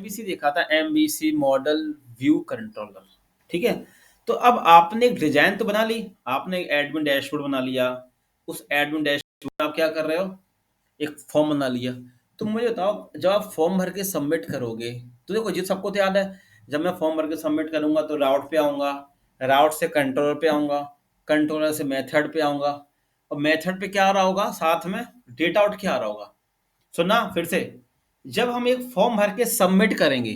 MVC देखा था, MVC model view controller. ठीक है, तो अब आपने एक डिजाइन तो बना ली, आपने एक एडमिन डैशबोर्ड बना लिया, उस एडमिन डैशबोर्ड में आप क्या कर रहे हो, एक फॉर्म बना लिया। तो मुझे बताओ, जब आप फॉर्म भर के सबमिट करोगे, तो देखो जी सबको तो याद है, जब मैं फॉर्म भर के सबमिट करूंगा तो राउट पे आऊंगा, राउट से कंट्रोलर पे आऊंगा, कंट्रोलर से मेथड पे आऊंगा, और मेथड पे क्या आ रहा होगा, साथ में डेटा आउट क्या आ रहा होगा। सुनना फिर से, जब हम एक फॉर्म भर के सबमिट करेंगे,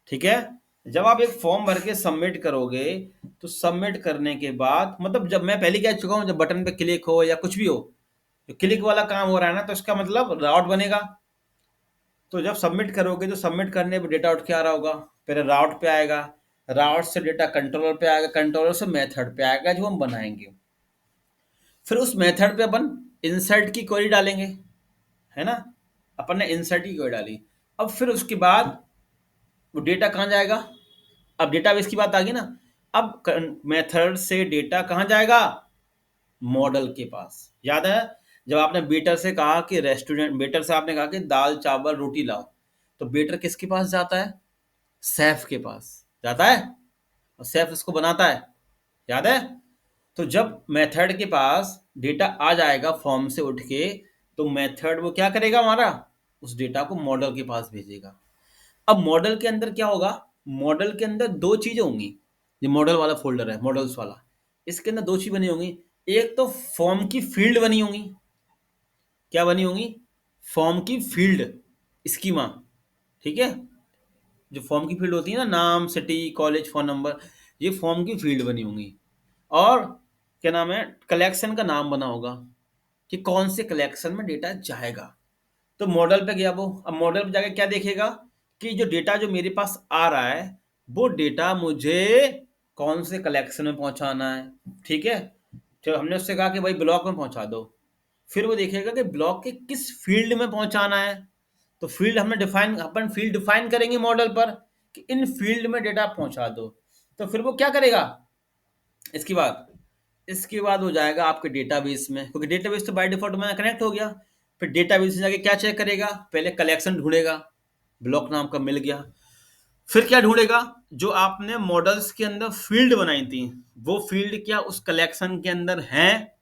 ठीक है, जब आप एक फॉर्म भर के सबमिट करोगे, तो सबमिट करने के बाद मतलब जब मैं पहले कह चुका हूं, जब बटन पे क्लिक हो या कुछ भी हो, तो क्लिक वाला काम हो रहा है ना, तो इसका मतलब राउट बनेगा। तो जब सबमिट करोगे तो सबमिट करने पे डेटा आउट क्या आ रहा होगा, पहले राउट पे आएगा, राउट से डेटा कंट्रोलर पे आएगा, कंट्रोलर से मेथड पे आएगा जो हम बनाएंगे। फिर उस मेथड पे अपन इंसर्ट की क्वेरी डालेंगे, है ना, अपन ने इंसर्ट की क्वेरी डाली। अब फिर उसके बाद वो डेटा कहाँ जाएगा, अब डेटाबेस की बात आ गई ना। अब मेथड से डेटा कहाँ जाएगा, मॉडल के पास। याद है, जब आपने बेटर से कहा कि रेस्टोरेंट, बेटर से आपने कहा कि दाल चावल रोटी लाओ, तो बेटर किसके पास जाता है, शेफ के पास जाता है, और शेफ इसको बनाता है, याद है। तो जब मेथड के पास डेटा आ जाएगा फॉर्म से उठ के, तो मेथड वो क्या करेगा, हमारा उस डेटा को मॉडल के पास भेजेगा। अब मॉडल के अंदर क्या होगा, मॉडल के अंदर दो चीजें होंगी, ये मॉडल वाला फोल्डर है, मॉडल्स वाला, इसके अंदर दो चीज बनी होंगी। एक तो फॉर्म की फील्ड बनी होंगी, क्या बनी होंगी, फॉर्म की फील्ड, स्कीमा, ठीक है, जो फॉर्म की फील्ड होती है ना, नाम, सिटी, कॉलेज, फोन नंबर, ये फॉर्म की फील्ड बनी होंगी। और क्या नाम है, कलेक्शन का नाम बना होगा कि कौन से कलेक्शन में डेटा जाएगा। तो मॉडल पे गया वो, अब मॉडल पे जाके क्या देखेगा कि जो डेटा जो मेरे पास आ रहा है, वो डेटा मुझे कौन से कलेक्शन में पहुंचाना है। ठीक है, तो हमने उससे कहा कि भाई ब्लॉक में पहुंचा दो, फिर वो देखेगा कि ब्लॉक के किस फील्ड में पहुंचाना है। तो फील्ड हमने डिफाइन, अपन फील्ड डिफाइन करेंगे मॉडल पर कि इन फील्ड में डेटा पहुंचा दो। तो फिर वो क्या करेगा, इसके बाद, इसके बाद हो जाएगा आपके डेटाबेस में, क्योंकि डेटाबेस तो बाय डिफॉल्ट में कनेक्ट हो गया। फिर डेटाबेस में जाके क्या चेक करेगा, पहले कलेक्शन ढूंढेगा, ब्लॉक नाम का मिल गया। फिर क्या ढूंढेगा, जो आपने मॉडल्स के अंदर फील्ड बनाई थी, वो फील्ड क्या उस कलेक्शन के अंदर है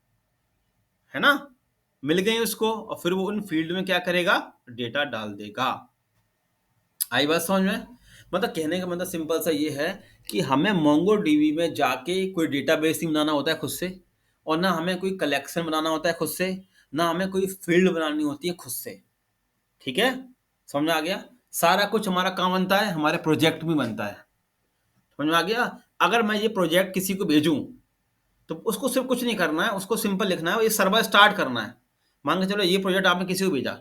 ना, मिल गई उसको, और फिर वो उन फील्ड में क्या करेगा, डेटा डाल देगा। आई बात समझ में। मतलब कहने का मतलब सिंपल सा ये है कि हमें मोंगो डीबी में जाके कोई डेटाबेस नहीं बनाना होता है खुद से, और ना हमें कोई कलेक्शन बनाना होता है खुद से, ना हमें कोई फील्ड बनानी होती है खुद से। ठीक है, समझ में आ गया। सारा कुछ हमारा काम बनता है, हमारे प्रोजेक्ट में बनता है, समझ में आ गया। अगर मैं ये प्रोजेक्ट किसी को भेजूं, तो उसको सिर्फ कुछ नहीं करना है, उसको सिंपल लिखना है, ये सर्वर स्टार्ट करना है। मान के चलो ये प्रोजेक्ट आपने किसी को भेजा,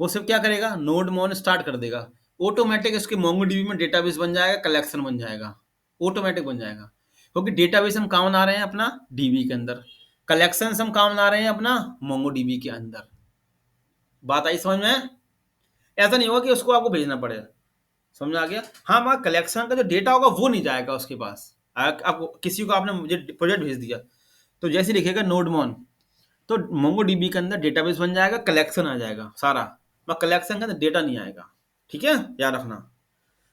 वो सिर्फ क्या करेगा, नोड मोन स्टार्ट कर देगा, ऑटोमेटिक इसके मोंगोडीबी में डेटाबेस बन जाएगा, कलेक्शन बन जाएगा, ऑटोमेटिक बन जाएगा। क्योंकि डेटाबेस हम काम बना रहे हैं अपना डीबी के अंदर, कलेक्शन हम काम बना रहे हैं अपना मोंगोडीबी के अंदर। बात आई समझ में। ऐसा नहीं होगा कि उसको आपको भेजना पड़ेगा, समझ में आ गया। हाँ, वहाँ कलेक्शन का जो डेटा होगा वो नहीं जाएगा उसके पास। आपको किसी को आपने मुझे प्रोजेक्ट भेज दिया, तो जैसे लिखेगा नोड मोन, तो मोंगोडीबी के अंदर डेटाबेस बन जाएगा, कलेक्शन आ जाएगा सारा, मगर कलेक्शन के अंदर डेटा नहीं आएगा। ठीक है, याद रखना।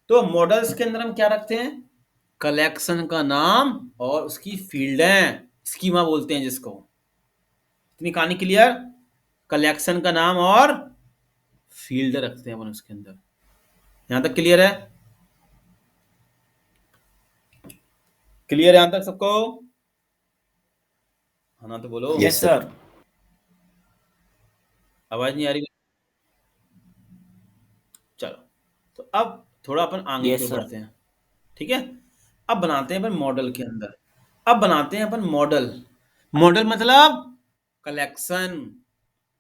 तो मॉडल्स के अंदर हम क्या रखते हैं, कलेक्शन का नाम और उसकी फील्डें, स्कीमा बोलते हैं जिसको। इतनी कहानी क्लियर, कलेक्शन का नाम और फील्ड रखते हैं अपन उसके अंदर। यहां तक क्लियर है, क्लियर है यहां तक सबको, हाँ ना तो बोलो। Yes sir. आवाज नहीं आ रही, चलो। तो अब थोड़ा अपन आगे की यस ओर सर। बढ़ते हैं। ठीक है, अब बनाते हैं अपन मॉडल के अंदर, अब बनाते हैं अपन मॉडल। मॉडल मतलब कलेक्शन,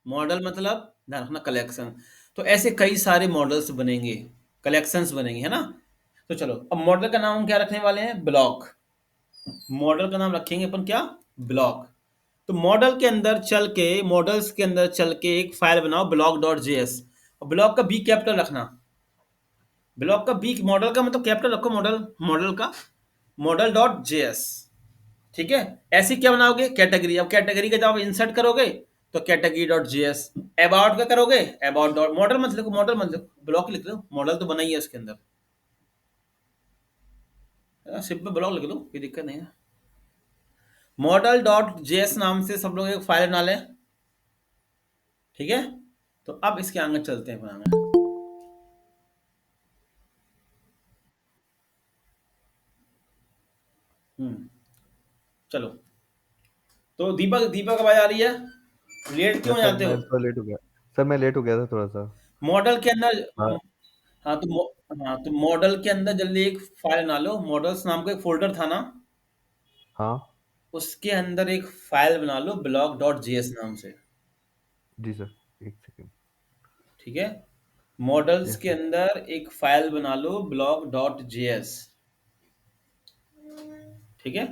मॉडल मतलब ध्यान रखना कलेक्शन। तो ऐसे कई सारे मॉडल्स बनेंगे, कलेक्शंस बनेंगे, है ना। तो चलो, अब मॉडल का नाम हम क्या रखने वाले हैं, ब्लॉक। मॉडल का नाम रखेंगे अपन क्या, ब्लॉक। तो मॉडल के अंदर चल के, मॉडल्स के अंदर चल के एक फाइल बनाओ ब्लॉक डॉट जेएस, और ब्लॉक का बी कैपिटल रखना। ब्लॉक का बी, मॉडल का मतलब कैपिटल रखो, मॉडल, मॉडल का मॉडल डॉट जेएस। ठीक है, ऐसी क्या बनाओगे, कैटेगरी। अब कैटेगरी का जब आप इंसर्ट करोगे, तो कैटेगरी डॉट जेएस। अबाउट का करोगे, अबाउट डॉट, मॉडल मत लिखो, मॉडल मत लिखो, ब्लॉक लिख लो, मॉडल तो बना ही है उसके अंदर, सिंपल ब्लॉक लिख लो, कोई दिक्कत नहीं है। मॉडल डॉट जेएस नाम से सब लोग एक फाइल बना लें, ठीक है। तो अब इसके आगे चलते हैं आगे। चलो, तो दीपक, दीपक आवाज आ रही है? लेट क्यों यस हो सर, जाते हो? मैं थोड़ा लेट हो गया। सर मैं लेट हो गया था थोड़ा सा। मॉडल के अंदर, हाँ। हाँ तो हाँ तो मॉडल के अंदर जल्दी एक फाइल बना लो, मॉडल्स नाम का एक फोल्डर था ना, हाँ। उसके अंदर एक फाइल बना लो ब्लॉक डॉट जेएस नाम से, जी सर, एक सेकेंड। ठीक है। मॉडल्स यस के सर। अंदर एक फाइल बना लो ब्लॉक डॉट जेएस, ठीक है।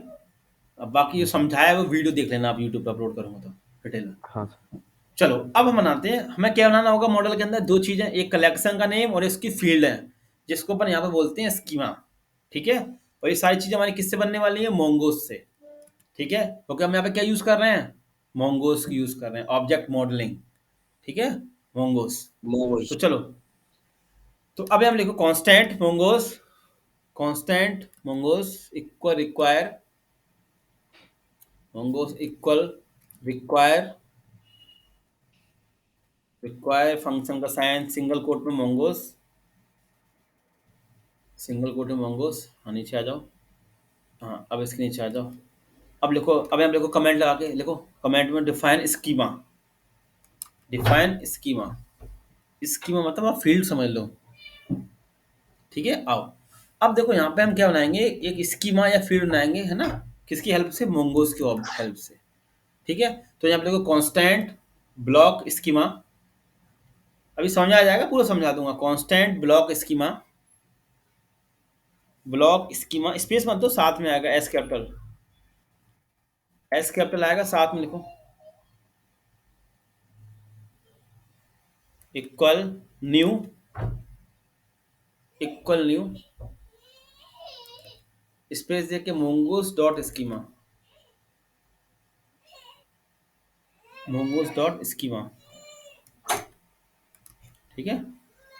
अब बाकी जो जी सर। समझाया है वो वीडियो देख लेना आप, यूट्यूब पे अपलोड करूंगा तो डिटेल में। हाँ सर। चलो अब हम बनाते हैं, हमें क्या बनाना होगा मॉडल के अंदर, दो चीजें, एक कलेक्शन का नेम और इसकी फील्ड है, जिसको अपन यहाँ पे बोलते हैं स्कीमा, ठीक है। और ये सारी चीजें हमारी किससे बनने वाली है, मोंगोस से, ठीक है, क्योंकि हम यहाँ पे क्या यूज कर रहे हैं, मोंगोस की यूज कर रहे हैं, ऑब्जेक्ट मॉडलिंग, ठीक है, मोंगोस। तो मोगोज। चलो, तो अब हम लिखो constant mongoose, constant mongoose equal require, mongoose equal require, require function का साइन सिंगल कोट में मोंगोस, सिंगल कोट में मोंगोस, हाँ नीचे आ जाओ, हाँ अब इसके नीचे आ जाओ। अब लिखो, अब हम लिखो कमेंट लगा के लिखो, कमेंट में define schema, define schema, schema मतलब आप फील्ड समझ लो, ठीक है। आओ, अब देखो यहाँ पे हम क्या बनाएंगे, एक स्कीमा या फील्ड बनाएंगे, है ना, किसकी हेल्प से, मोंगोस की हेल्प से, ठीक है। तो यहाँ पे देखो कांस्टेंट ब्लॉक स्कीमा, अभी समझ आ जाएगा, पूरा समझा दूंगा, constant block schema, block schema, space मत दो, साथ में आएगा एस कैपिटल, एस कैपिटल आएगा साथ में, लिखो equal new, equal new, space दे के Mongoose dot schema, Mongoose dot schema, ठीक है।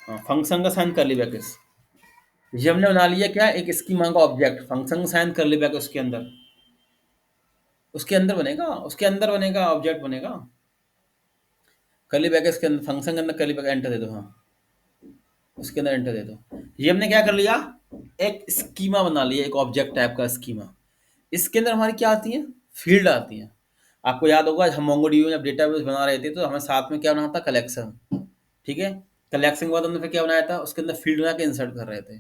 हाँ फंक्शन का साइन कर ली बैकस, ये हमने बना लिया क्या, एक स्कीमा का ऑब्जेक्ट, फंक्शन का साइन कर ली बैक उसके अंदर, उसके अंदर बनेगा, उसके अंदर बनेगा, ऑब्जेक्ट बनेगा, कर्ली ब्रैकेट्स के अंदर, फंक्शन के अंदर कर्ली ब्रैकेट, एंटर दे दो, हाँ उसके अंदर एंटर दे दो। ये हमने क्या कर लिया, एक स्कीमा बना लिया, एक ऑब्जेक्ट टाइप का स्कीमा। इसके अंदर हमारी क्या आती है, फील्ड आती है। आपको याद होगा हम मोंगोडीबी में जब डेटाबेस बना रहे थे तो हमें साथ में क्या बनाना था, कलेक्शन, ठीक है। कलेक्शन के बाद हमने फिर क्या बनाया था, उसके अंदर फील्ड बना के इंसर्ट कर रहे थे।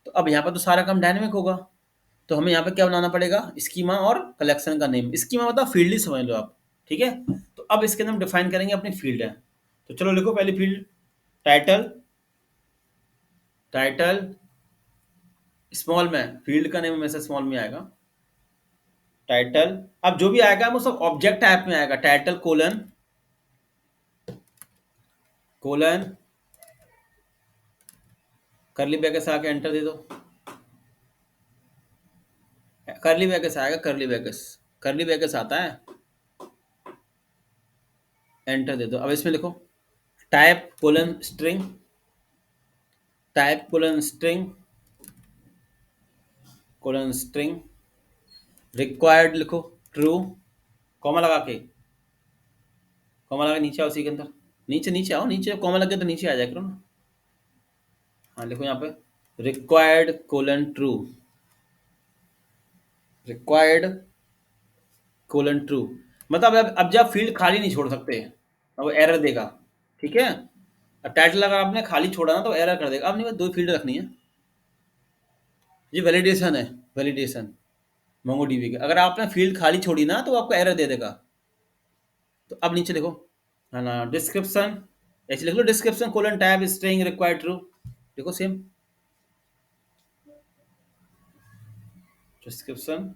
तो अब यहाँ पर तो सारा काम डायनेमिक होगा, तो हमें यहाँ पे क्या बनाना पड़ेगा, स्कीमा और कलेक्शन का नेम, स्कीमा मतलब फील्ड ही समझ लो आप, ठीक है। तो अब इसके अंदर हम डिफाइन करेंगे अपनी फील्ड है। तो चलो लिखो पहली फील्ड, टाइटल, टाइटल स्मॉल में, फील्ड का नेम हमेशा स्मॉल में आएगा, टाइटल। अब जो भी आएगा वो सब ऑब्जेक्ट टाइप में आएगा, टाइटल कोलन, कोलन करली ब्रैकेट्स आके एंटर दे दो, करली ब्रैकेट्स आएगा, करली ब्रैकेट्स, करली ब्रैकेट्स आता है, एंटर दे दो। अब इसमें लिखो type colon string, type colon string, colon string, required लिखो ट्रू, कॉमा लगा के, कॉमा लगा के नीचे आओ, उसी के अंदर नीचे, नीचे आओ, नीचे कॉमा लगे तो नीचे आ जाए करो ना। हाँ लिखो यहाँ पे required colon true, required colon true, मतलब अब जब फील्ड खाली नहीं छोड़ सकते, अब वो एरर देगा, ठीक है। अब टाइटल अगर आपने खाली छोड़ा ना तो एरर कर देगा। अब नहीं, बस दो फील्ड रखनी है, ये वैलिडेशन है, वैलिडेशन मोंगोडीबी की, अगर आपने फील्ड खाली छोड़ी ना तो आपको एरर दे देगा। तो अब नीचे देखो, है ना, डिस्क्रिप्शन, ऐसे लिख लो, description colon tab string required true, देखो same, description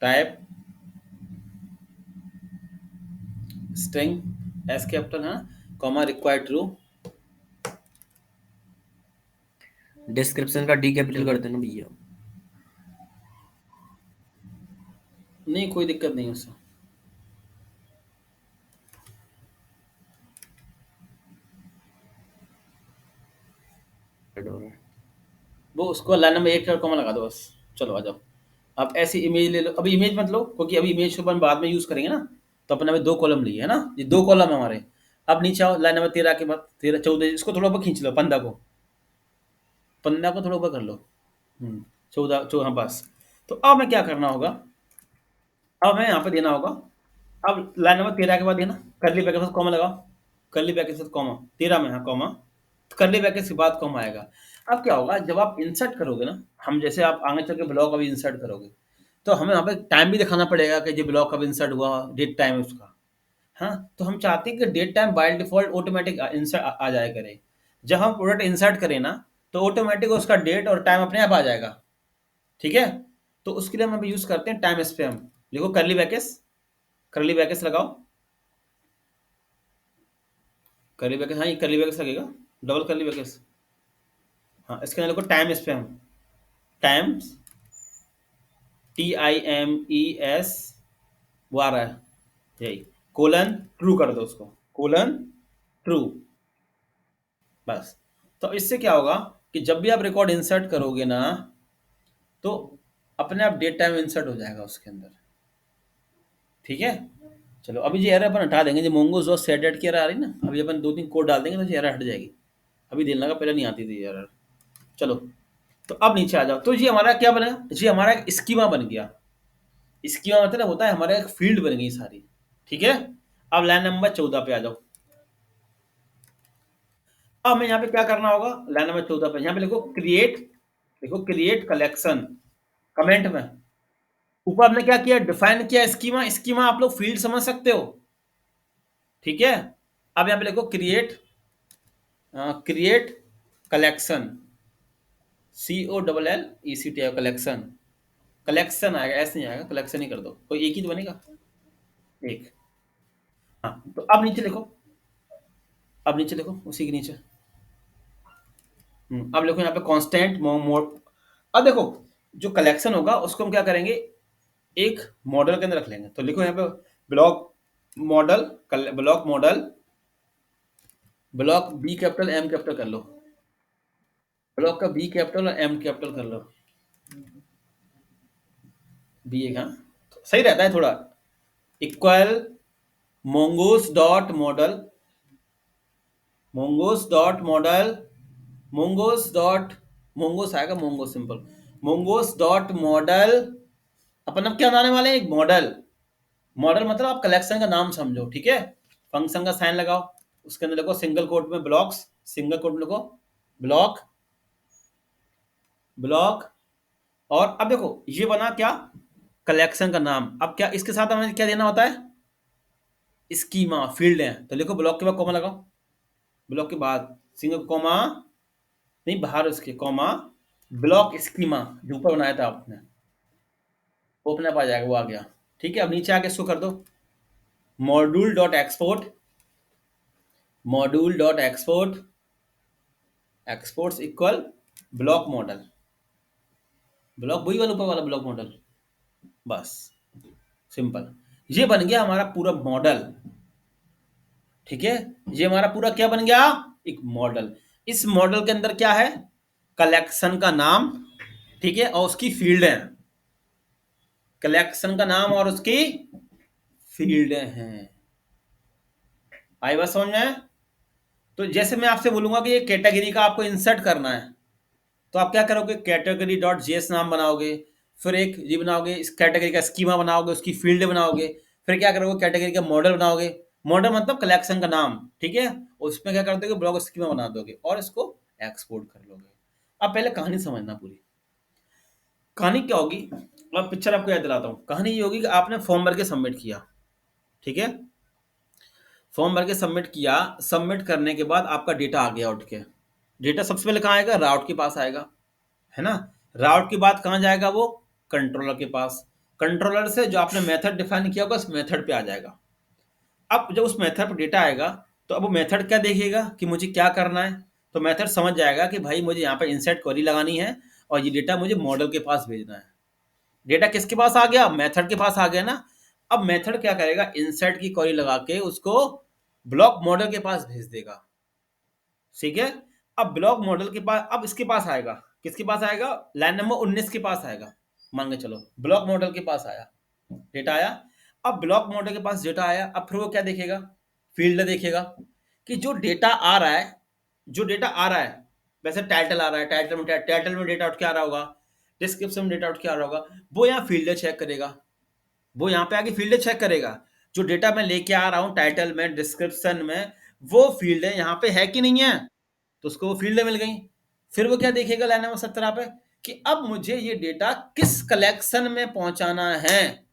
type string S capital है, कॉमा रिक्वायर्ड ट्रू, डिस्क्रिप्शन का डी कैपिटल कर देखो देना भैया। नहीं कोई दिक्कत नहीं है उससे, हो रहा है। वो उसको लाइन नंबर 1 कॉमा लगा दो बस। चलो आ जाओ। अब ऐसी इमेज ले लो। अभी इमेज मत लो, क्योंकि अभी इमेज को अपन बाद में यूज़ करेंगे ना। तो अपन अभी 2 कॉलम लिए है ना, ये 2 कॉलम है हमारे। अब नीचे आओ, लाइन नंबर 13 के बाद 13 14, इसको थोड़ा ऊपर खींच लो, 15 को, 15 को थोड़ा ऊपर कर लो। 14 हाँ बस। तो अब हमें क्या करना होगा, अब हमें यहाँ पे देना होगा। अब लाइन नंबर 13 के बाद देना करली ब्रैकेट के साथ कॉमा लगाओ, करली ब्रैकेट के साथ कॉमा, 13 में हाँ कॉमा, करली ब्रैकेट के बाद कॉमा आएगा। अब क्या होगा, जब आप इंसर्ट करोगे ना, हम जैसे आप आगे चल के ब्लॉक अभी इंसर्ट करोगे, तो हमें वहाँ पे टाइम भी दिखाना पड़ेगा कि जो ब्लॉक कब इंसर्ट हुआ, डेट टाइम है उसका। हाँ, तो हम चाहते हैं कि date time by default automatic insert आ जाया करे। जब हम प्रोडक्ट इंसर्ट करें ना, तो ऑटोमेटिक उसका डेट और टाइम अपने आप आ जाएगा। ठीक है, तो उसके लिए हम अभी यूज करते हैं टाइम स्पैम। देखो करली ब्रैकेट्स, करली ब्रैकेट्स लगाओ, करली ब्रैकेट, हाँ ये करली ब्रैकेट्स लगेगा, डबल करली ब्रैकेट्स। हाँ, इसके अंदर देखो टाइम स्पैम, टाइम्स TIMES वो आ रहा है, यही कोलन ट्रू कर दो उसको, कोलन ट्रू, बस। तो इससे क्या होगा कि जब भी आप रिकॉर्ड इंसर्ट करोगे ना, तो अपने आप डेट टाइम इंसर्ट हो जाएगा उसके अंदर। ठीक है, चलो अभी ये एरर अपन हटा देंगे, जो मोंगोज और सेडेड की एरर आ रही ना, अभी अपन 2-3 कोड डाल देंगे तो ये एरर हट जाएगी। अभी देख लगा, पहले नहीं आती थी एरर। चलो, तो अब नीचे आ जाओ। तो ये हमारा क्या बना, ये हमारा एक स्कीमा बन गया। स्कीमा मतलब होता है हमारा एक फील्ड बन गई सारी। ठीक है, अब लाइन नंबर 14 पे आ जाओ। अब हमें यहाँ पे क्या करना होगा, लाइन नंबर 14 पे यहाँ पे लिखो क्रिएट, देखो क्रिएट कलेक्शन, कमेंट में ऊपर हमने क्या किया, डिफाइन किया स्कीमा। स्कीमा आप लोग फील्ड समझ सकते हो। ठीक है, अब यहाँ पे लिखो create, create collection, COLLECT collection, collection आएगा, ऐसे नहीं आएगा, कलेक्शन ही कर दो, कोई एक ही तो बनेगा, एक। हाँ, तो अब नीचे लिखो, अब नीचे लिखो उसी के नीचे। अब लिखो यहाँ पे कांस्टेंट मोड। अब देखो, जो कलेक्शन होगा उसको हम क्या करेंगे, एक मॉडल के अंदर रख लेंगे। तो लिखो यहाँ पे block model, block model, block B capital M capital कर लो, ब्लॉक का B कैपिटल और M कैपिटल कर लो, B एक, हाँ तो सही रहता है थोड़ा। Equal Mongoose dot model, Mongoose dot model, Mongoose dot, Mongoose आएगा, Mongoose simple, Mongoose dot model. अपन अब क्या बनाने वाले हैं, एक मॉडल। मॉडल मतलब आप कलेक्शन का नाम समझो। ठीक है, फंक्शन का साइन लगाओ, उसके अंदर लिखो सिंगल कोट में ब्लॉक्स, सिंगल कोट में लिखो ब्लॉक, ब्लॉक। और अब देखो ये बना क्या, कलेक्शन का नाम। अब क्या इसके साथ हमें क्या देना होता है, स्कीमा फील्ड है। तो लिखो ब्लॉक के बाद कॉमा लगाओ, ब्लॉक के बाद सिंगल कॉमा, नहीं बाहर उसके कॉमा, ब्लॉक स्कीमा जो ऊपर बनाया था आपने, वो अपने आप आ जाएगा, वो आ गया। ठीक है, अब नीचे आके इसको कर दो module dot export, module dot export, exports equal block model, block वही वाला ऊपर वाला ब्लॉक मॉडल, बस सिंपल। ये बन गया हमारा पूरा मॉडल। ठीक है, ये हमारा पूरा क्या बन गया, एक मॉडल। इस मॉडल के अंदर क्या है, कलेक्शन का नाम, ठीक है, और उसकी फील्ड है, कलेक्शन का नाम और उसकी फील्ड हैं। आई बात समझ में? तो जैसे मैं आपसे बोलूंगा कि ये कैटेगरी का आपको इंसर्ट करना है, तो आप क्या करोगे, कैटेगरी डॉट जेएस नाम बनाओगे, फिर एक ये बनाओगे, इस कैटेगरी का स्कीमा बनाओगे, उसकी फील्ड बनाओगे, फिर क्या करोगे, कैटेगरी का मॉडल बनाओगे, मॉडल मतलब कलेक्शन का नाम। ठीक है, उसमें क्या कर दोगे, ब्लॉक स्कीमा बना दोगे और इसको एक्सपोर्ट कर लोगे। अब पहले कहानी समझना पूरी। कहानी क्या होगी, अब पिक्चर आपको याद दिलाता हूँ। कहानी ये होगी कि आपने फॉर्म भर के सबमिट किया। ठीक है, फॉर्म भर के सबमिट किया, सबमिट करने के बाद आपका डेटा आ गया उठ के। डेटा सबसे पहले कहाँ आएगा, राउट के पास आएगा, है ना। राउट के बाद कहाँ जाएगा, वो कंट्रोलर के पास। कंट्रोलर से जो आपने मेथड डिफाइन किया होगा उस मेथड पे आ जाएगा। अब जब उस मेथड पर डेटा आएगा, तो अब वो मेथड क्या देखेगा कि मुझे क्या करना है। तो मेथड समझ जाएगा कि भाई मुझे यहाँ पर इंसर्ट क्वेरी लगानी है और ये डेटा मुझे मॉडल के पास भेजना है। डेटा किसके पास आ गया, मेथड के पास आ गया ना। अब मेथड क्या करेगा, इंसर्ट की क्वेरी लगा के उसको ब्लॉक मॉडल के पास भेज देगा। ठीक है, अब ब्लॉक मॉडल के पास, अब इसके पास आएगा, किसके पास आएगा, लाइन नंबर 19 के पास आएगा, मान के चलो ब्लॉक मॉडल के पास आया, डेटा आया। अब ब्लॉक मॉडल के पास डेटा आया, अब फिर वो क्या देखेगा, फील्ड देखेगा कि जो डेटा आ रहा है, जो डेटा आ रहा है, वैसे टाइटल आ रहा है, टाइटल में डेटा आउट क्या आ रहा होगा, डिस्क्रिप्शन में डेटा आउट क्या आ रहा होगा, वो यहाँ फील्ड चेक करेगा, वो यहाँ पे आके फील्ड चेक करेगा, जो डेटा मैं लेके आ रहा हूँ टाइटल में, डिस्क्रिप्शन में, वो फील्ड यहाँ पे है कि नहीं है, तो उसको वो फील्ड मिल गई। फिर वो क्या देखेगा लाइन नंबर 17 पे कि अब मुझे ये डेटा किस कलेक्शन में पहुंचाना है,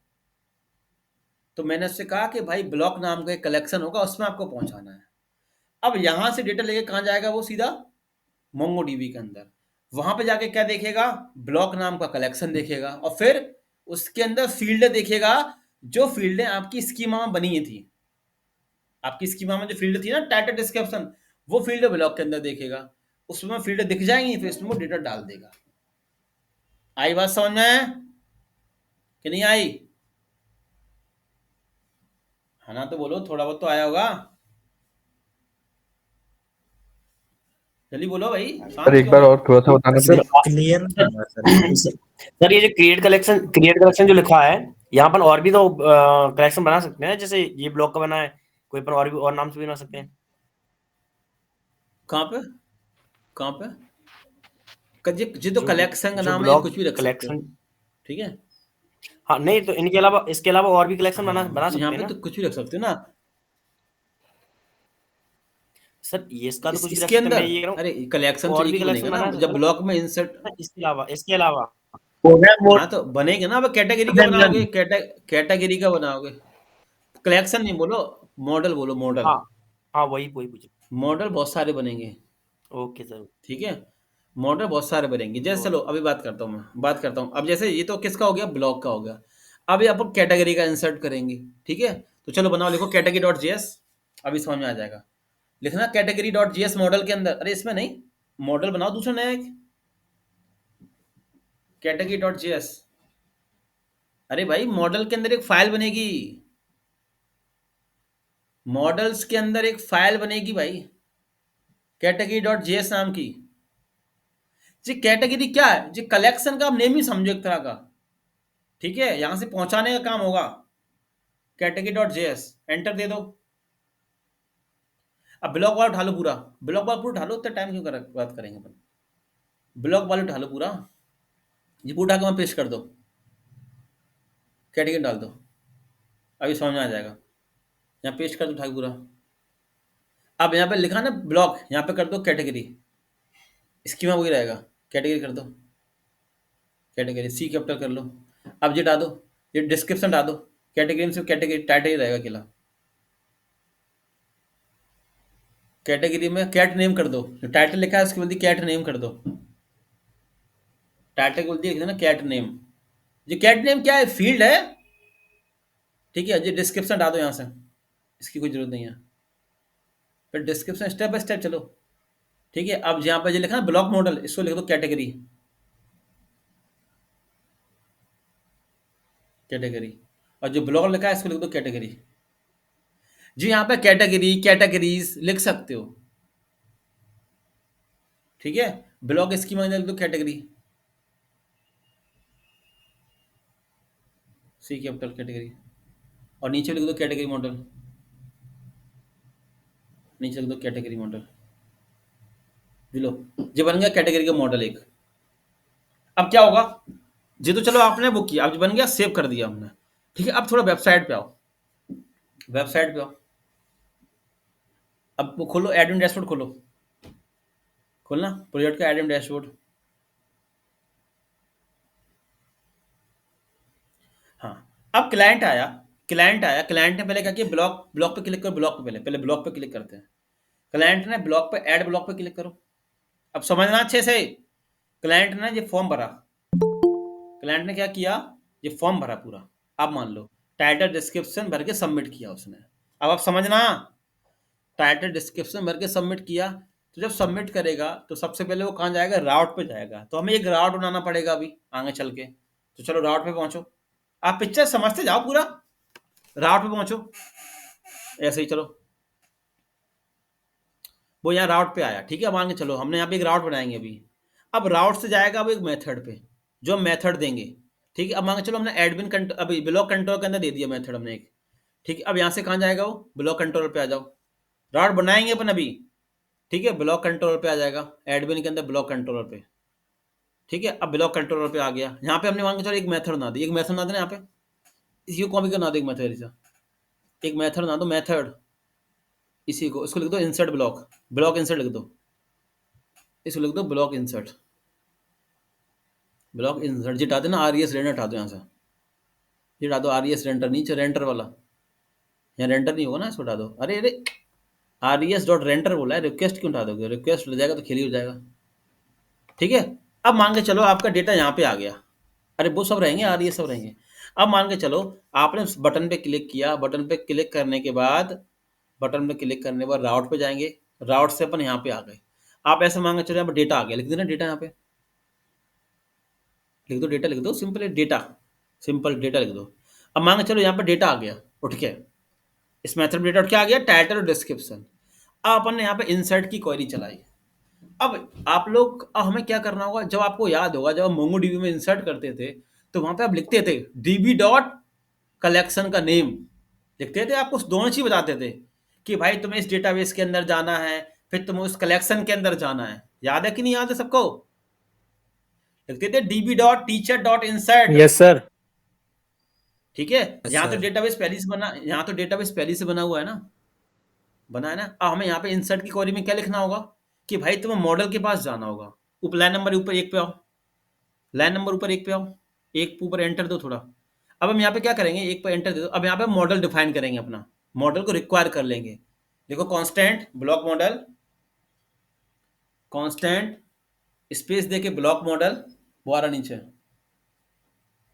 तो मैंने उससे कहा कि भाई ब्लॉक नाम का एक कलेक्शन होगा, उसमें आपको पहुंचाना है। अब यहां से डेटा लेके कहां जाएगा, वो सीधा मोंगोडीबी के अंदर, वहां पे जाके क्या देखेगा, ब्लॉक नाम का कलेक्शन देखेगा, और फिर उसके अंदर फील्ड देखेगा, जो फील्डें आपकी स्कीमा में बनी थी, आपकी स्कीमा में जो फील्ड थी ना टाइटल डिस्क्रिप्शन, वो फील्ड ब्लॉक के अंदर देखेगा, उसमें फील्ड दिख जाएंगी, फिर इसमें वो डेटा डाल देगा। आई बात समझ में कि नहीं आई, है ना, तो बोलो, थोड़ा बहुत तो आया होगा, जल्दी बोलो भाई, सर एक बार और थोड़ा सा बताना सर प्लीज। क्लियर नहीं हुआ सर। सर ये जो क्रिएट कलेक्शन जो लिखा है, यहाँ पर और भी तो कलेक्शन बना सकते हैं, जैसे ये ब्लॉक का बना है, कोई पर और भी और नाम से भी बना सकते हैं। कहाँ पे, कहाँ पे, जी तो जो कलेक्शन का जो नाम है, ये ब्लॉक कुछ भी रख सकते हो, कलेक्शन, ठीक है, हाँ नहीं तो इनके अलावा, इसके अलावा और भी कलेक्शन बना हाँ बना तो यहाँ सकते हैं पे ना तो कुछ भी रख सकते हो ना। सर, ये इसका तो कुछ भी रख इसके सकते हैं, मैं अंदर, ये कह रहा हूँ अरे कलेक्शन तो और एक भी ही बनेगा कलेक्शन ना बना जब सकते हैं ब्लॉक में इंसर्ट, ना, इसके अलावा हाँ तो बनेगा ना, अब कैटेगरी का बनाओगे, कैटेगरी का बनाओगे, कलेक्शन नहीं बोलो, मॉडल बोलो, मॉडल, हाँ हाँ वही वही पूछ, मॉडल बहुत सारे बनेंगे, ओके सर, ठीक है, मॉडल बहुत सारे बनेंगे, जैसे चलो ओके अभी बात करता हूँ, मैं बात करता हूँ, अब जैसे ये तो किसका हो गया, ब्लॉक का हो गया, अभी अपन कैटेगरी का इंसर्ट करेंगे, ठीक है, तो चलो बनाओ, लिखो कैटेगरी डॉट जीएस, अभी समझ में आ जाएगा, लिखना कैटेगरी डॉट जीएस मॉडल के अंदर, अरे इसमें नहीं, मॉडल बनाओ दूसरा नया एक, कैटेगरी डॉट जीएस, अरे भाई मॉडल के अंदर एक फाइल बनेगी, मॉडल्स के अंदर एक फाइल बनेगी भाई, कैटेगरी डॉट जेएस नाम की, जी कैटेगरी क्या है जी, कलेक्शन का आप नेम ही समझो एक तरह का, ठीक है, यहां से पहुंचाने का काम होगा, कैटेगरी डॉट जेएस, एंटर दे दो। अब ब्लॉक वाला उठा लो पूरा, ब्लॉक वाला पूरा उठा लो, इतना टाइम क्यों बात करेंगे अपन, ब्लॉक वाला उठा लो पूरा, ये पूरा उठा के वहां पेस्ट कर दो, कैटेगरी डाल दो, अभी समझ में आ जाएगा, यहाँ पेस्ट कर दो उठा के पूरा। अब यहाँ पे लिखा ना ब्लॉक, यहाँ पे कर दो कैटेगरी, स्कीमा वही रहेगा, कैटेगरी कर दो, कैटेगरी सी कैपिटल कर लो, अब ये डाल दो, ये डिस्क्रिप्शन डाल दो, कैटेगरी में सिर्फ कैटेगरी टाइटल ही रहेगा अकेला, कैटेगरी में कैट नेम कर दो, जो टाइटल लिखा है उसकी बल्कि कैट नेम कर दो, टाइटल की बल्कि लिख देना कैट नेम, ये कैट नेम क्या है, फील्ड है, ठीक है, ये डिस्क्रिप्शन डाल दो यहाँ से, इसकी कोई जरूरत नहीं है, फिर डिस्क्रिप्शन स्टेप बाय स्टेप चलो, ठीक है, अब यहाँ पर ये लिखा ना ब्लॉक मॉडल, इसको लिख दो कैटेगरी, कैटेगरी, और जो ब्लॉक लिखा है इसको लिख दो कैटेगरी, जी यहाँ पे कैटेगरी कैटेगरीज लिख सकते हो, ठीक है, ब्लॉक स्कीमा लिख दो कैटेगरी, सी कैपिटल कैटेगरी, और नीचे लिख दो कैटेगरी मॉडल, नीचे लिख दो कैटेगरी मॉडल, लो ये बन गया कैटेगरी का मॉडल एक। अब क्या होगा, ये तो चलो आपने वो किया, अब जो बन गया सेव कर दिया हमने, ठीक है, अब थोड़ा वेबसाइट पे आओ, वेबसाइट पे आओ, अब वो खोलो एडमिन डैशबोर्ड, खोलो, खोलना प्रोजेक्ट का एडमिन डैशबोर्ड, हाँ, अब क्लाइंट आया, क्लाइंट ने पहले क्या किया, ब्लॉक, ब्लॉक पे क्लिक करो, ब्लॉक पे पहले पहले ब्लॉक पे क्लिक करते हैं, क्लाइंट ने ब्लॉक पे, ऐड ब्लॉक पे क्लिक करो, अब समझना अच्छे से, क्लाइंट ने ये फॉर्म भरा, क्लाइंट ने क्या किया, ये फॉर्म भरा पूरा, अब मान लो टाइटल डिस्क्रिप्शन भर के सबमिट किया उसने, अब आप समझना, टाइटल डिस्क्रिप्शन भर के सबमिट किया, तो जब सबमिट करेगा तो सबसे पहले वो कहाँ जाएगा, राउट पे जाएगा, तो हमें एक राउट बनाना पड़ेगा अभी आगे चल के, तो चलो राउट पे पहुंचो, आप पिक्चर समझते जाओ पूरा, राउट पे पहुंचो, ऐसे ही चलो, वो यहाँ राउट पे आया, ठीक है। मान के चलो हमने यहाँ पे एक राउट बनाएंगे अभी। अब राउट से जाएगा अब एक मेथड पे, जो हम मेथड देंगे, ठीक है। अब मान के चलो हमने एडमिन कंट्रोल, अभी ब्लॉक कंट्रोल के अंदर दे दिया मेथड हमने एक, ठीक है। अब यहाँ से कहाँ जाएगा वो, ब्लॉक कंट्रोल पे आ जाओ। राउट बनाएंगे अपन अभी, ठीक है। ब्लॉक कंट्रोल पे आ जाएगा, एडमिन के अंदर ब्लॉक कंट्रोलर पे, ठीक है। अब ब्लॉक कंट्रोलर पे आ गया। यहाँ पे हमने मान के चलो एक मेथड बना दी, एक मेथड बना देना यहाँ पे, इसी को कॉपी करना दो, एक मेथड, एक मेथड बना दो, मेथड इसी को, इसको लिख दो इंसर्ट ब्लॉक, ब्लॉक इंसर्ट लिख दो, इसको लिख दो ब्लॉक इंसर्ट, ब्लॉक इंसर्ट जी हटा देना, आर ई एस रेंडर हटा दो यहाँ से, ये हटा दो, आर ई एस रेंटर नीचे रेंटर वाला, यहाँ रेंटर नहीं होगा ना, इसको हटा दो। अरे अरे आर ई एस डॉट रेंटर बोला है, रिक्वेस्ट क्यों हटा दोगे, रिक्वेस्ट ले जाएगा तो खेल ही हो जाएगा, ठीक है। अब मान के चलो आपका डेटा यहाँ पे आ गया, अरे वो सब रहेंगे, आर ई एस सब रहेंगे। अब मान के चलो आपने उस बटन पे क्लिक किया, बटन पे क्लिक करने के बाद, बटन पे क्लिक करने के बाद राउट पे जाएंगे, राउट से अपन यहाँ पे आ गए। आप ऐसे मान के चलो यहाँ पे डेटा आ गया, लिख देना डेटा, यहाँ पे लिख दो डेटा, लिख दो सिंपल डेटा, सिंपल डेटा लिख दो। अब मान के चलो यहाँ पे डेटा आ गया उठ के, इस मेथड में डेटा उठ के आ गया, टाइटल और डिस्क्रिप्शन। अब अपन ने यहाँ पे इंसर्ट की क्वेरी चलाई। अब आप लोग, अब हमें क्या करना होगा, जब आपको याद होगा जब हम मोंगो डीबी में इंसर्ट करते थे तो वहां पे आप लिखते थे डीबी डॉट कलेक्शन का नेम लिखते थे, आपको दोनों चीज बताते थे कि भाई तुम्हें इस डेटाबेस के अंदर जाना है, फिर तुम्हें उस कलेक्शन के अंदर जाना है। याद है कि नहीं याद है सबको, लिखते थे dB dot teacher dot insert. Yes sir. ठीक है, Yes, यहाँ तो sir. डेटाबेस पहले से बना, यहाँ तो डेटाबेस पहले से बना हुआ है ना, बना है ना। अब हमें यहाँ पे इंसर्ट की क्वेरी में क्या लिखना होगा कि भाई तुम्हें मॉडल के पास जाना होगा, लाइन नंबर ऊपर एक पे आओ, लाइन नंबर ऊपर एक पे आओ, एक ऊपर एंटर दो थोड़ा। अब हम यहाँ पे क्या करेंगे, एक पे एंटर दे दो। अब यहाँ पे मॉडल डिफाइन करेंगे, अपना मॉडल को रिक्वायर कर लेंगे। देखो constant block model, constant space देके ब्लॉक मॉडल, वो आ रहा नीचे,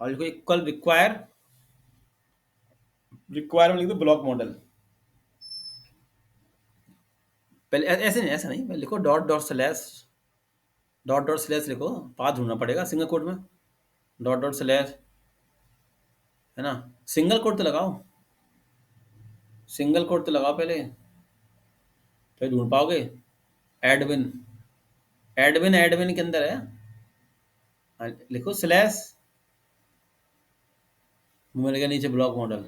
और लिखो इक्वल रिक्वायर, रिक्वायर में लिख दो ब्लॉक मॉडल। पहले ऐसे नहीं, ऐसा नहीं, पहले लिखो dot dot slash, dot dot slash लिखो, पाथ ढूंढना पड़ेगा सिंगल कोड में, डॉट डॉट स्लैश, है ना। सिंगल कोड तो लगाओ, सिंगल कोड तो लगाओ पहले, फिर ढूंढ पाओगे। एडमिन, एडमिन, एडमिन के अंदर है, लिखो स्लैश, मिलेगा नीचे block model,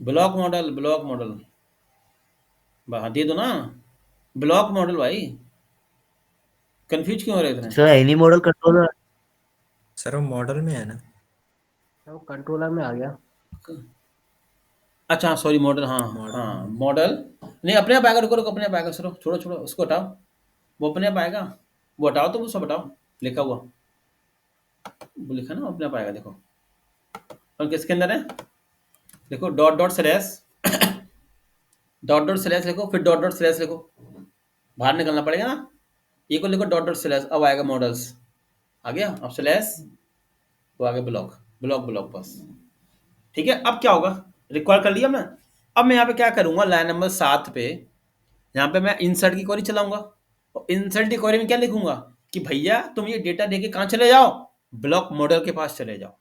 block model, block model, हाँ दे दो ना ब्लॉक मॉडल। भाई कंफ्यूज क्यों हो रहे थे? Sir any model controller, sir वो मॉडल में है ना। वो कंट्रोलर में आ गया। अच्छा सॉरी, मॉडल, हाँ मॉडल हाँ मॉडल नहीं, अपने आप आएगा, रुको रुको, अपने आप आएगा, सर छोड़ो छोड़ो उसको हटाओ, वो अपने आप आएगा, वो हटाओ, तो वो सब हटाओ लिखा हुआ, वो लिखा ना अपने आप आएगा, देखो। और किसके अंदर है, देखो dot dot slash, dot dot slash लिखो, फिर डॉट डॉट स्लैश लिखो, बाहर निकलना पड़ेगा ना, ये को लिखो डॉट डॉट स्लैश, अब आएगा मॉडल्स, आ गया, अब स्लैश, वो आ गया ब्लॉक, ब्लॉक ब्लॉक बस, ठीक है। अब क्या होगा, रिक्वायर कर लिया मैं। अब मैं यहाँ पे क्या करूंगा, लाइन नंबर 7 पे यहाँ पे मैं इंसर्ट की क्वेरी चलाऊंगा, और इंसर्ट की क्वेरी में क्या लिखूंगा कि भैया तुम ये डेटा देके कहाँ चले जाओ, ब्लॉक मॉडल के पास चले जाओ।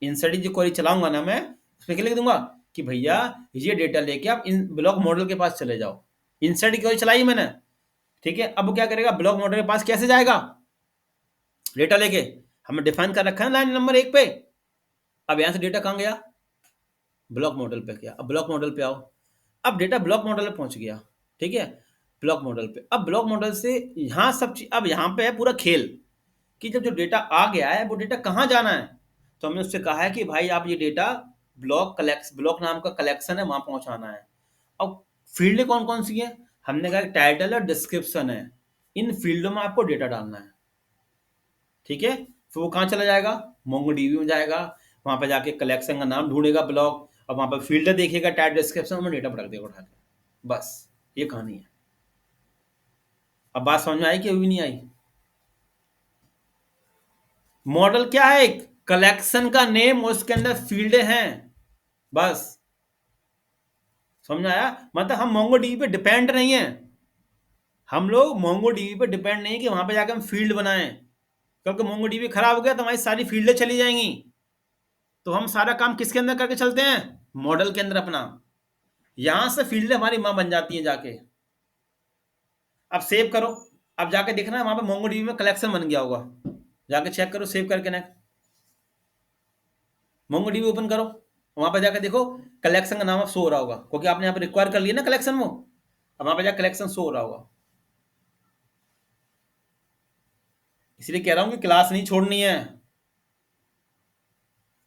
इंसर्ट की जो क्वेरी चलाऊंगा ना मैं, उसमें क्या लिख दूंगा कि भैया ये डेटा लेके आप इन ब्लॉक मॉडल के पास चले जाओ। इंसर्ट की क्वेरी चलाई मैंने, ठीक है। अब वो क्या करेगा, ब्लॉक मॉडल के पास कैसे जाएगा डेटा लेके, हमें डिफाइन कर रखा है लाइन नंबर 1 पे। अब यहाँ से डेटा कहाँ गया, ब्लॉक मॉडल पे गया। अब ब्लॉक मॉडल पे आओ, अब डेटा ब्लॉक मॉडल पे पहुंच गया, ठीक है, ब्लॉक मॉडल पे। अब ब्लॉक मॉडल से यहाँ सब चीज, अब यहाँ पे है पूरा खेल कि जब जो डेटा आ गया है वो डेटा कहाँ जाना है। तो हमने उससे कहा है कि भाई आप ये डेटा ब्लॉक कलेक्ट, ब्लॉक नाम का कलेक्शन है, वहां पहुंचाना है। अब फील्ड कौन कौन सी है, हमने कहा टाइटल और डिस्क्रिप्शन है, इन फील्डों में आपको डेटा डालना है, ठीक है। फिर वो कहाँ चला जाएगा, मोंगोडीबी में जाएगा, वहां पे जाके कलेक्शन का नाम ढूंढेगा ब्लॉक, और वहां पर फील्ड देखेगा, टाइप डिस्क्रिप्शन में डेटा भर देगा उठा के, बस ये कहानी है। अब बात समझ में आई कि अभी नहीं आई? मॉडल क्या है, एक कलेक्शन का नेम और उसके अंदर फील्ड हैं, बस समझ में आया। मतलब हम मोंगोडीबी पे डिपेंड नहीं है, हम लोग मोंगोडीबी पे डिपेंड नहीं है कि वहां पे जाकर हम फील्ड बनाएं, क्योंकि मोंगोडीबी खराब हो गया तो हमारी सारी फील्डें चली जाएंगी। तो हम सारा काम किसके अंदर करके चलते हैं, मॉडल के अंदर अपना, यहां से फील्ड हमारी मां बन जाती है जाके, अब सेव करो, अब जाके देखना वहां पे मोंगोडीबी में कलेक्शन बन गया होगा, जाके चेक करो सेव करके ना, मोंगोडीबी ओपन करो, वहां पे जाके देखो कलेक्शन का नाम शो हो रहा होगा, क्योंकि आपने यहाँ पे रिक्वायर कर लिया ना कलेक्शन वो, अब वहां पे जाके कलेक्शन शो हो रहा होगा। इसलिए कह रहा हूँ कि क्लास नहीं छोड़नी है,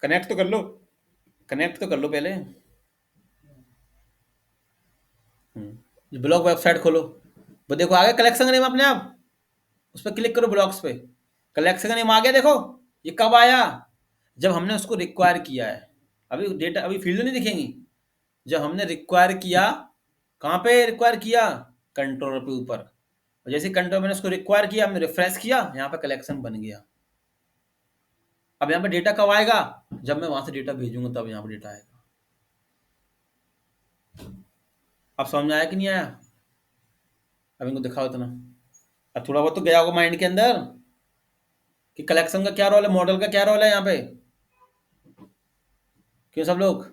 कनेक्ट तो कर लो, कनेक्ट तो कर लो पहले। ब्लॉग वेबसाइट खोलो, वो देखो आ गया कलेक्शन का नेम अपने आप, उस पर क्लिक करो ब्लॉग्स पे, कलेक्शन का नेम आ गया, देखो ये कब आया, जब हमने उसको रिक्वायर किया है। अभी डेटा अभी फील्ड नहीं दिखेंगी, जब हमने रिक्वायर किया, कहाँ पे रिक्वायर किया, कंट्रोलर पे ऊपर, और जैसे कंट्रोलर मैंने उसको रिक्वायर किया, हमने रिफ्रेश किया, यहाँ पे कलेक्शन बन गया। अब यहाँ पे डेटा कब आएगा, जब मैं वहां से डेटा भेजूंगा तब यहाँ पे डेटा आएगा। अब समझ में आया कि नहीं आया, अब इनको दिखाओ इतना, अब थोड़ा बहुत तो गया होगा माइंड के अंदर कि कलेक्शन का क्या रोल है, मॉडल का क्या रोल है यहाँ पे। क्यों सब लोग,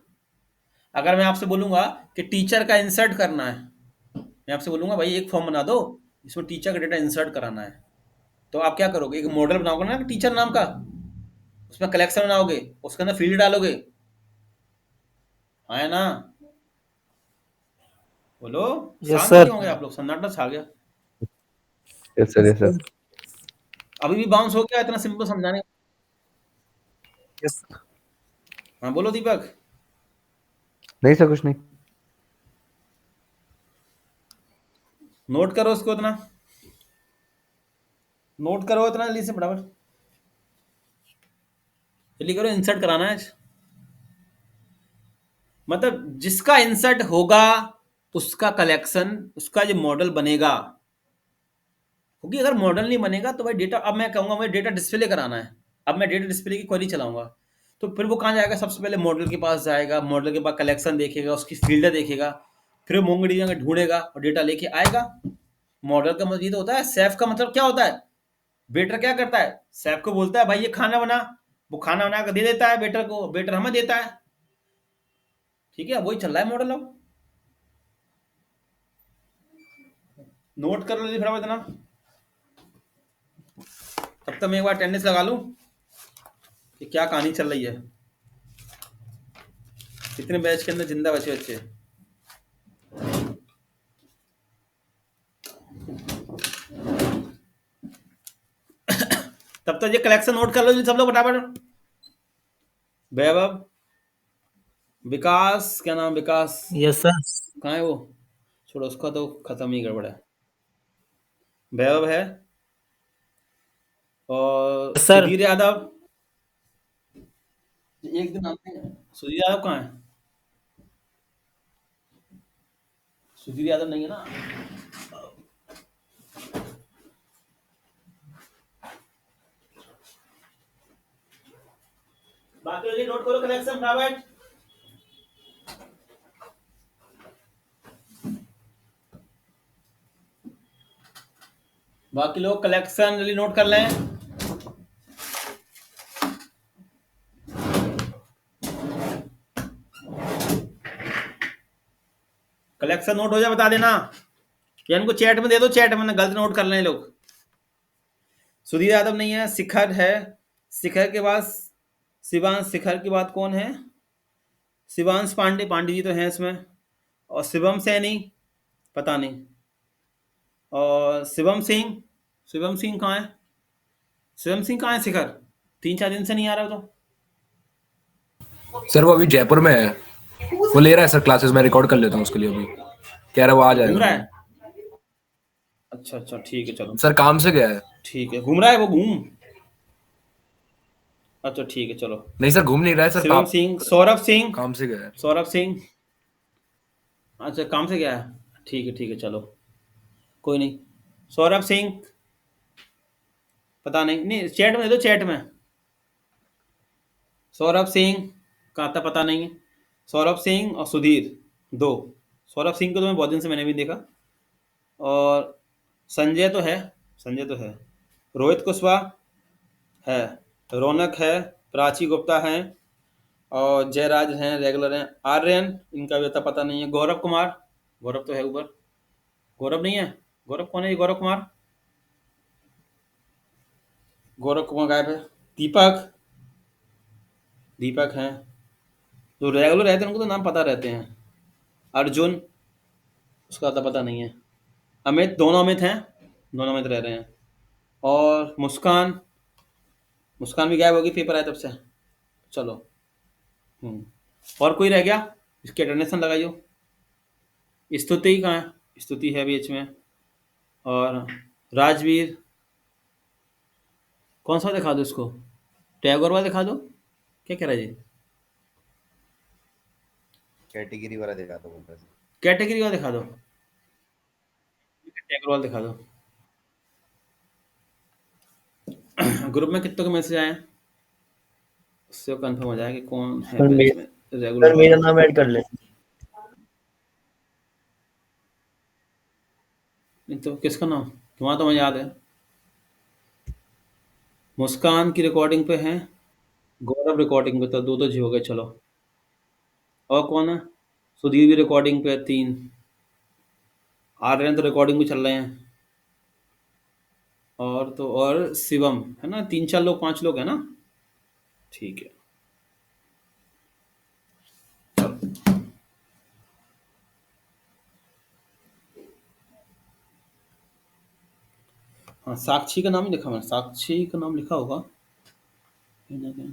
अगर मैं आपसे बोलूंगा कि टीचर का इंसर्ट करना है, मैं आपसे बोलूंगा भाई एक फॉर्म बना दो, इसमें टीचर का डेटा इंसर्ट कराना है, तो आप क्या करोगे, एक मॉडल बनाओगे ना टीचर नाम का, उसमें कलेक्शन बनाओगे, उसके अंदर फील्ड डालोगे, हाँ ना, बोलो, यस शांत सर। क्यों हो गए आप लोग, सन्नाटा छा गया, यस सर, यस सर। अभी भी बाउंस हो गया इतना सिंपल समझाने। यस हाँ बोलो दीपक। नहीं सर, कुछ नहीं। नोट करो उसको इतना, नोट करो इतना जल्दी से फटाफट, जल्दी करो, इंसर्ट कराना है। मतलब जिसका इंसर्ट होगा उसका कलेक्शन, उसका जो मॉडल बनेगा, क्योंकि अगर मॉडल नहीं बनेगा तो भाई डेटा, अब मैं कहूंगा मुझे डेटा डिस्प्ले कराना है, अब मैं डेटा डिस्प्ले की क्वेरी चलाऊंगा, तो फिर वो कहाँ जाएगा, सबसे पहले मॉडल के पास जाएगा, मॉडल के बाद कलेक्शन देखेगा, उसकी फील्ड देखेगा, फिर वो मोंगोडीबी में ढूंढेगा और डेटा लेके आएगा। मॉडल का मतलब ये तो होता है, सेफ का मतलब क्या होता है, वेटर क्या करता है, सेफ को बोलता है भाई ये खाना बना, वो खाना बना कर दे देता है वेटर को, वेटर हमें देता है, ठीक है, वही चल रहा है मॉडल। अब नोट कर लो जल्दी फटाफट इतना, तब तक मैं एक बार अटेंडेंस लगा लूं कि क्या कहानी चल रही है, कितने बैच के अंदर जिंदा बचे बच्चे। तब तक ये कलेक्शन नोट कर लो जी सब लोग फटाफट। वैभव, विकास, क्या नाम विकास, यस सर। कहाँ है वो, छोड़ो उसका तो खत्म ही गड़बड़ है। वैभव है, और सर। सुधीर यादव, एक दिन आते हैं, सुधीर यादव कहाँ है, सुधीर यादव नहीं है ना, बाकी लोग नोट करो कलेक्शन फटाफट। बाकी लोग कलेक्शन जल्दी नोट कर लें। कलेक्शन नोट हो जाए बता देना, या इनको चैट में दे दो, चैट में ना गलत नोट कर लें लोग। सुधीर यादव नहीं है, शिखर है, शिखर के बाद शिवांश, शिखर के बाद कौन है, शिवांश पांडे, पांडे जी तो हैं इसमें, और शिवम सैनी पता नहीं, और शिवम सिंह, शिवम सिंह कहाँ है, शिवम सिंह कहाँ है, शिखर 3-4 दिन से नहीं आ रहा तो। सर वो अभी जयपुर में है, वो ले रहा है सर क्लासेस, मैं रिकॉर्ड कर लेता हूँ उसके लिए, अभी कह रहा है वो आ घूम जाएगा। रहा है, अच्छा अच्छा ठीक है चलो, सर काम से गया है। ठीक है, घूम रहा है वो, घूम, अच्छा ठीक है चलो। नहीं सर घूम नहीं रहा है सर, शिवम सिंह, सौरभ सिंह, काम से गया है। सौरभ सिंह, अच्छा काम से गया है, ठीक है चलो, कोई नहीं। सौरभ सिंह पता नहीं, नहीं चैट में दे दो, चैट में, सौरभ सिंह कहाँ था पता नहीं, सौरभ सिंह और सुधीर दो, सौरभ सिंह को तो मैं बहुत दिन से मैंने भी देखा, और संजय तो है, संजय तो है, रोहित कुशवाहा है, रौनक है, प्राची गुप्ता हैं, और जयराज हैं, रेगुलर हैं, आर्यन इनका भी पता नहीं है, गौरव कुमार, गौरव तो है ऊपर, गौरव नहीं है, गौरव कौन है ये? गौरव कुमार? गौरव कुमार गायब है। दीपक? दीपक है। जो रेगुलर रहते हैं उनको तो नाम पता रहते हैं। अर्जुन? उसका तो पता नहीं है। अमित? दोनों अमित हैं, दोनों अमित रह रहे हैं। और मुस्कान? मुस्कान भी गायब होगी, पेपर आया तब से। चलो। और कोई रह गया? इसकी अटेंडेंस लगाइयो। स्तुति कहाँ है? स्तुति है बीच में। और राजवीर? कौन सा दिखा दो इसको? टैगोर वाला दिखा दो, क्या कह रहा है जी? कैटेगरी वाला दिखा दो बोल रहे थे। कैटेगरी वाला दिखा दो, टैगोर वाला दिखा दो। ग्रुप में कितने को मैसेज आए हैं? उससे कंफर्म हो जाए कि कौन है सर, बैच में सर रेगुलर मेरा वाला। नाम ऐड कर ले। नहीं तो किसका नाम? तुम्हारा तो मुझे याद है। मुस्कान की रिकॉर्डिंग पे है, गौरव रिकॉर्डिंग पे, तो दो तो जी हो गए। चलो, और कौन है? सुधीर भी रिकॉर्डिंग पे है, 3। आर्यन तो रिकॉर्डिंग भी चल रहे हैं। और तो और शिवम है ना, 3-4 लोग, 5 लोग है ना। ठीक है। हाँ, साक्षी का नाम ही लिखा मैंने, साक्षी का नाम लिखा होगा कहीं ना कहीं।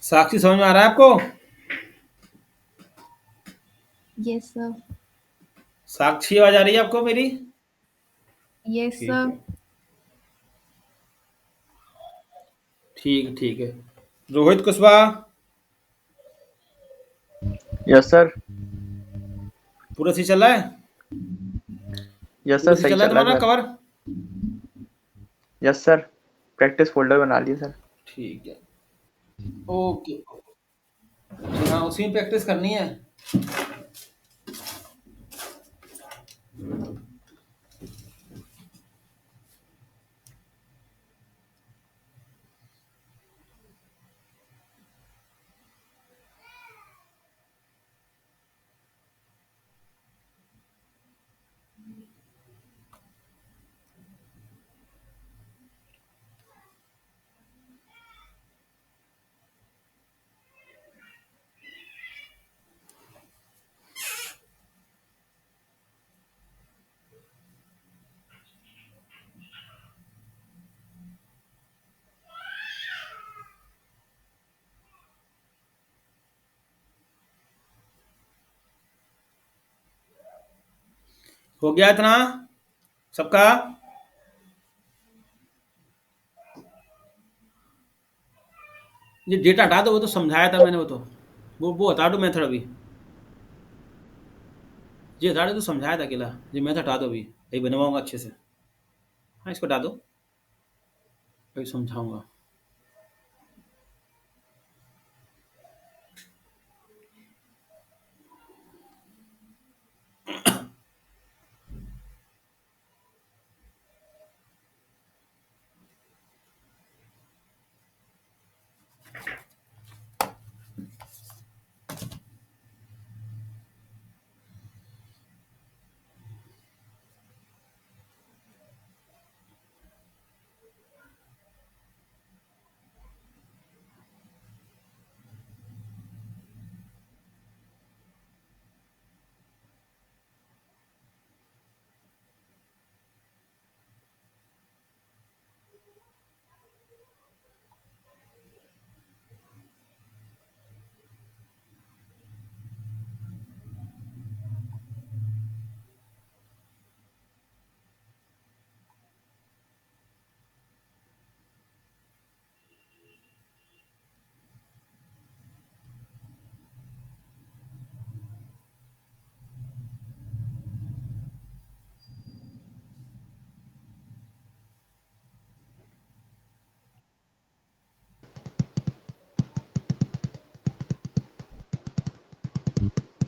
साक्षी समझ में आ रहा है आपको? Yes sir. साक्षी आवाज आ रही है आपको मेरी? यस ठीक सर। है, ठीक है। रोहित कुशवाहा? Yes sir. पूरा सही चल रहा है? यस पूरा सर, सही सही चल रहा है चल रहा तुम्हारा है sir. Cover? Yes sir, practice folder बना लिए सर। ठीक है, ओके। हाँ, उसी में प्रैक्टिस करनी है। हो गया इतना सबका? ये डेटा हटा दो, वो तो समझाया था मैंने, वो हटा दो मेथड अभी। ये हटा दो, तो समझाया था अकेला। ये मेथड हटा दो, अभी बनवाऊंगा अच्छे से। हाँ, इसको हटा दो, अभी समझाऊंगा।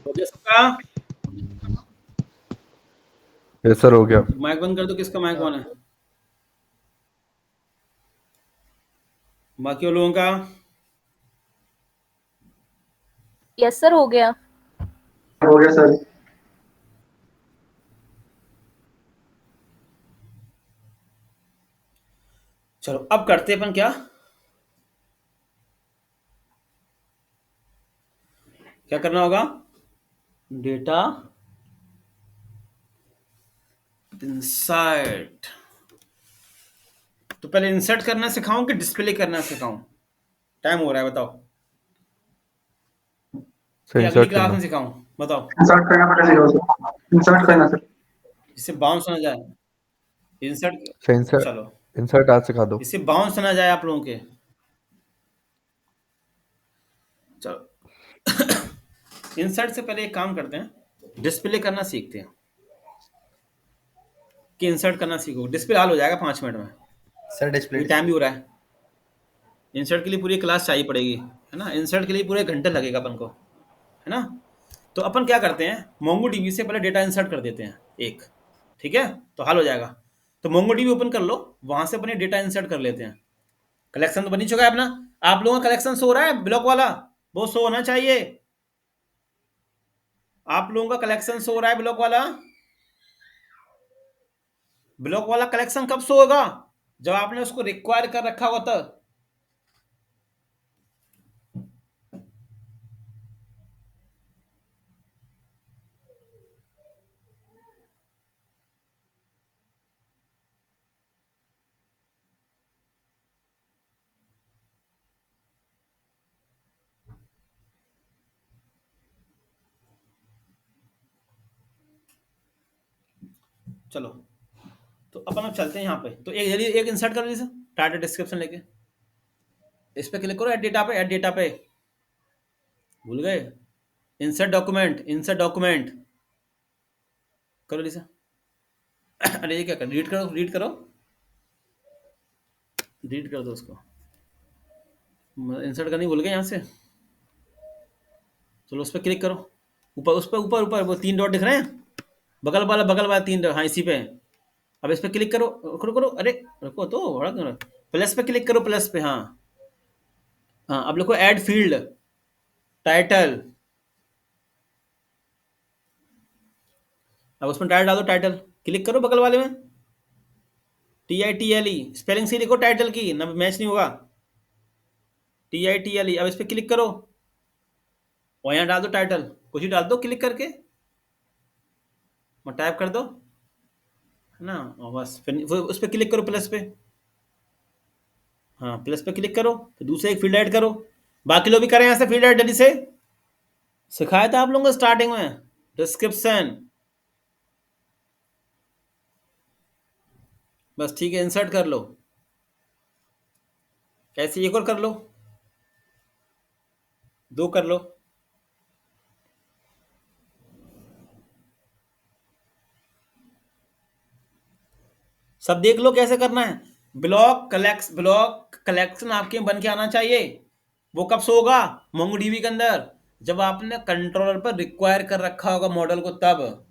हो गया सबका? यस सर, हो गया। माइक बंद कर दो, किसका माइक ऑन है? बाकी लोगों का? यस सर, हो गया। हो गया सर। चलो अब करते हैं अपन क्या क्या करना होगा? Data insert. तो पहले इंसर्ट करना सिखाऊं कि डिस्प्ले करना सिखाऊं? टाइम हो रहा है, बताओ। सर कि अगली इंसर्ट क्लास करना। में सिखाऊं? बताओ। इंसर्ट करना पड़ेगा सर। इंसर्ट करना सर। इससे बाउंस ना जाए। इंसर्ट। सर इंसर्ट चलो, इंसर्ट आज सिखा दो। इससे बाउंस ना जाए आप लोगों के। चलो इंसर्ट से पहले एक काम करते हैं, डिस्प्ले करना सीखते हैं। कि इंसर्ट करना सीखो, डिस्प्ले हाल हो जाएगा 5 मिनट में। सर डिस्प्ले ये टाइम भी हो रहा है। इंसर्ट के लिए पूरी क्लास चाहिए पड़ेगी, है ना? इंसर्ट के लिए पूरे घंटे लगेगा अपन को, है ना? तो अपन क्या करते हैं, मोंगो डीबी से पहले डेटा इंसर्ट कर देते हैं एक। ठीक है, तो हल हो जाएगा। तो मोंगो डीबी ओपन कर लो, वहां से अपने डेटा इंसर्ट कर लेते हैं। कलेक्शन तो बन ही चुका है अपना। आप लोगों का कलेक्शन सो रहा है ब्लॉक वाला, वो शो होना चाहिए। आप लोगों का कलेक्शन शो रहा है ब्लॉक वाला? ब्लॉक वाला कलेक्शन कब शो होगा? जब आपने उसको रिक्वायर कर रखा होगा तब। चलो, तो अपन अब चलते हैं यहाँ पे। तो एक इंसर्ट कर लीजिए टाइटल डिस्क्रिप्शन लेके। इस पे क्लिक करो, ऐड डेटा पे, ऐड डेटा पे। भूल गए? इंसर्ट डॉक्यूमेंट, इंसर्ट डॉक्यूमेंट करो लीजिए। अरे ये क्या कर, रीड करो, रीड करो, रीड कर दो उसको। इंसर्ट करनी भूल गए यहाँ से। चलो उस पर क्लिक करो, ऊपर, उस पर ऊपर ऊपर वो 3 डॉट दिख रहे हैं, बगल वाला 3 डॉट, हाँ इसी पे। अब इस पे क्लिक करो, रुको रुको, अरे रुको तो, प्लस पे क्लिक करो, प्लस पे, हाँ हाँ। अब लिखो ऐड फील्ड टाइटल। अब उसमें टाइटल डालो, टाइटल क्लिक करो बगल वाले में, TITLE, स्पेलिंग सी लिखो टाइटल की, ना मैच नहीं होगा। TITLE। अब इस पे क्लिक करो और यहाँ डाल दो टाइटल, कुछ ही डाल दो क्लिक करके, और टाइप कर दो, है ना? और बस फिर उस पर क्लिक करो, प्लस पे, हाँ प्लस पे क्लिक करो, फिर दूसरे एक फील्ड ऐड करो। बाकी लोग भी करें यहाँ से फील्ड ऐड, जल्दी से। सिखाया था आप लोगों को स्टार्टिंग में, डिस्क्रिप्शन। बस ठीक है, इंसर्ट कर लो। कैसे, एक और कर लो, 2 कर लो। सब देख लो कैसे करना है। ब्लॉक कलेक्शन आपके बन के आना चाहिए। वो कब से होगा? मोंगोडीबी के अंदर, जब आपने कंट्रोलर पर रिक्वायर कर रखा होगा मॉडल को, तब।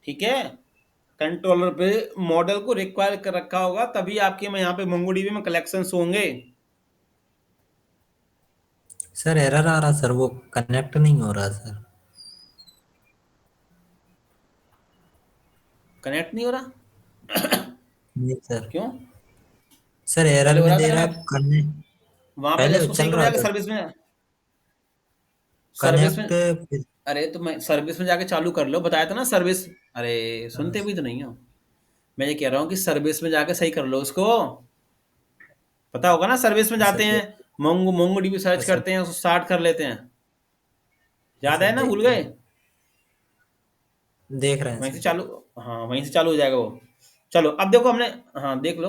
ठीक है, कंट्रोलर पे मॉडल को रिक्वायर कर रखा होगा, तभी आपके में यहाँ पे मोंगोडीबी में कलेक्शन होंगे। सर एरर आ रहा सर, वो कनेक्ट नहीं हो रहा सर। कनेक्ट नहीं हो रहा? नहीं सर। क्यों? सर पहले एरर हो में रहा था दे ना? रहा है कनेक्ट। वहां पे पहले इसको सही चल करो रहा जाके, था सर्विस में। सर्विस में, कनेक्ट। अरे तो मैं सर्विस में जाके चालू कर लो, बताया था ना सर्विस। अरे सुनते भी तो नहीं हो। मैं ये कह रहा हूँ कि सर्विस में जाके सही कर लो उसको। पता होगा ना, सर्विस में सर जाते हैं, मोंगो डीबी सर्च सर करते हैं, उसको स्टार्ट कर लेते हैं। याद सर है ना, भूल गए? देख रहे हैं वहीं से सर। चालू, हाँ वहीं से चालू हो जाएगा वो। चलो अब देखो हमने, हाँ देख लो।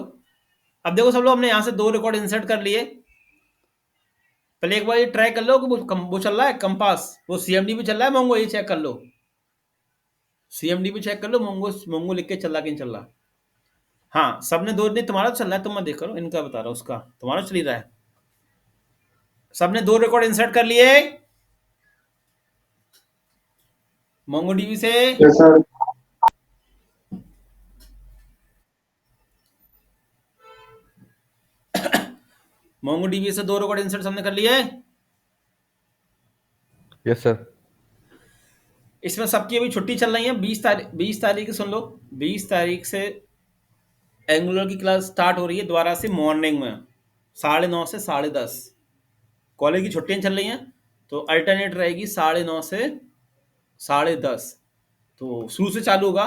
अब देखो सब लोग, हमने यहाँ से 2 रिकॉर्ड इंसर्ट कर लिए। पहले एक बार ये ट्राई कर लो कि वो चल रहा है कंपास, वो CMD भी चल रहा है मोंगो, ये चेक कर लो। CMD भी चेक कर लो, मोंगो मोंगो लिख के चल रहा कि नहीं चल रहा। हाँ सबने 2, नहीं तुम्हारा चल रहा है, तुम मत देख करो, इनका बता रहा हूँ, उसका तुम्हारा चल ही रहा है। सबने 2 रिकॉर्ड इंसर्ट कर लिए मोंगो डीबी से। Yes sir. MongoDB से 2 रिकॉर्ड इंसर्ट हमने कर लिया है। Yes sir. इसमें सबकी अभी छुट्टी चल रही है। 20 तारीख सुन लो, 20 तारीख से एंगुलर की क्लास स्टार्ट हो रही है दोबारा से मॉर्निंग में 9:30 से 10:30। कॉलेज की छुट्टियां चल रही हैं तो अल्टरनेट रहेगी 9:30 से 10:30। तो शुरू से चालू होगा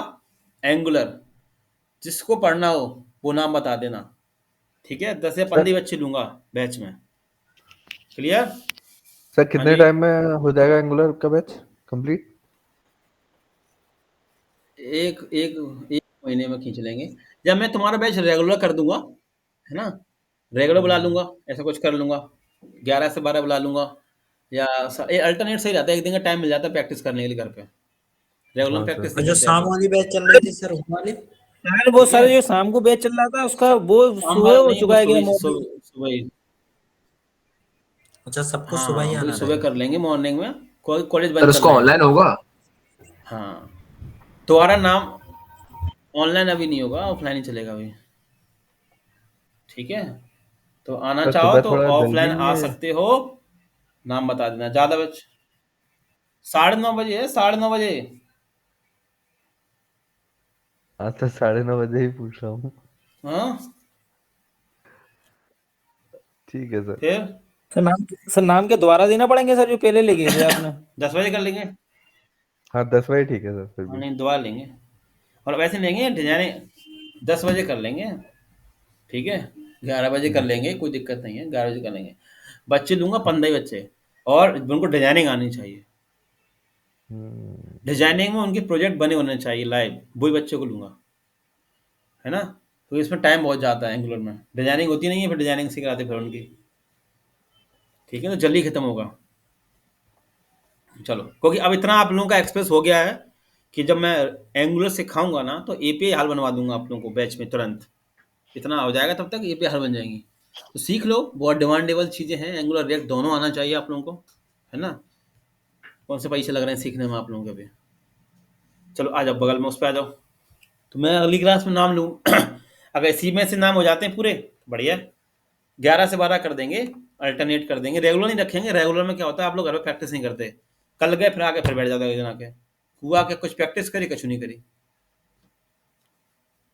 एंगुलर। जिसको पढ़ना हो वो नाम बता देना, ठीक है। 10 या 15 बच्चे लूंगा बैच में। क्लियर? सर हाँ कितने जी। टाइम में हो जाएगा एंगुलर का बैच कंप्लीट? एक एक एक महीने में खींच लेंगे। जब मैं तुम्हारा बैच रेगुलर कर दूंगा, है ना, रेगुलर बुला लूंगा, ऐसा कुछ कर लूंगा, 11 से 12 बुला लूंगा, या अल्टरनेट सही रहता है। एक दिन का टाइम मिल जाता है प्रैक्टिस करने के लिए घर पे। रेगुलर हाँ सर। प्रैक्टिस और नहीं जो करते शाम अभी। वाली बैच चल रही थी सर, वो वाली? यार वो ठीक है, सर जो शाम को बैच चल रहा था उसका वो शाम सुबह वाला हो नहीं, वो चुका है क्या सुबह मॉर्निंग? सुबह सुबह ही। अच्छा, सबको सुबह हाँ ही वही आना सुबह कर रहेगा। लेंगे मॉर्निंग में। कॉलेज सर बंद चल उसका रहे हैं। ऑनलाइन होगा? हाँ, तुम्हारा नाम ऑनलाइन अभी नहीं होगा, ऑफलाइन ही चलेगा अभी। ठीक है, तो आना सर चाहो सुबह तो थोड़ा ऑफलाइन जल्दी आ सकते हो। नाम बता देना। ज्यादा बच 9:30 बजे है, 9:30 बजे। आज तो 9:30 ही पूछ रहा हूँ। हाँ ठीक है सर। फिर सर नाम के दोबारा देना पड़ेंगे सर जो पहले लिखे थे आपने? 10 बजे कर लेंगे। हाँ 10 बजे ठीक है सर फिर हाँ भी। नहीं, दोबारा लेंगे। और वैसे लेंगे डिजाइनिंग 10 बजे कर लेंगे, ठीक है। 11 बजे कर लेंगे, कोई दिक्कत नहीं है, 11 बजे कर लेंगे। बच्चे लूंगा 15 बच्चे, और उनको डिजाइनिंग आनी चाहिए। हम्म, डिजाइनिंग में उनके प्रोजेक्ट बने होने चाहिए लाइव, वही बच्चों को लूंगा, है ना। तो इसमें टाइम बहुत जाता है एंगुलर में, डिजाइनिंग होती नहीं है, फिर डिजाइनिंग सिखाते फिर उनकी। ठीक है, तो जल्दी खत्म होगा। चलो, क्योंकि अब इतना आप लोगों का एक्सप्रेस हो गया है कि जब मैं एंगुलर सिखाऊंगा ना तो एपीआई हाल बनवा दूंगा आप लोगों को बैच में तुरंत। इतना हो जाएगा तब तक एपीआई हाल बन जाएंगी। तो सीख लो, बहुत डिमांडेबल चीज़ें हैं। एंगुलर रिएक्ट दोनों आना चाहिए आप लोगों को, है ना। कौन से पैसे लग रहे हैं सीखने में आप लोगों के अभी? चलो आ जाओ, बगल में उस पर आ जाओ, तो मैं अगली क्लास में नाम लूँ। अगर इसी में से नाम हो जाते हैं पूरे, बढ़िया। 11 से 12 कर देंगे, अल्टरनेट कर देंगे, रेगुलर नहीं रखेंगे। रेगुलर में क्या होता है, आप लोग घर में प्रैक्टिस नहीं करते। कल गए फिर आके फिर बैठ जाता है एक दिन आके, हुआ कि कुछ प्रैक्टिस करी कुछ नहीं करी।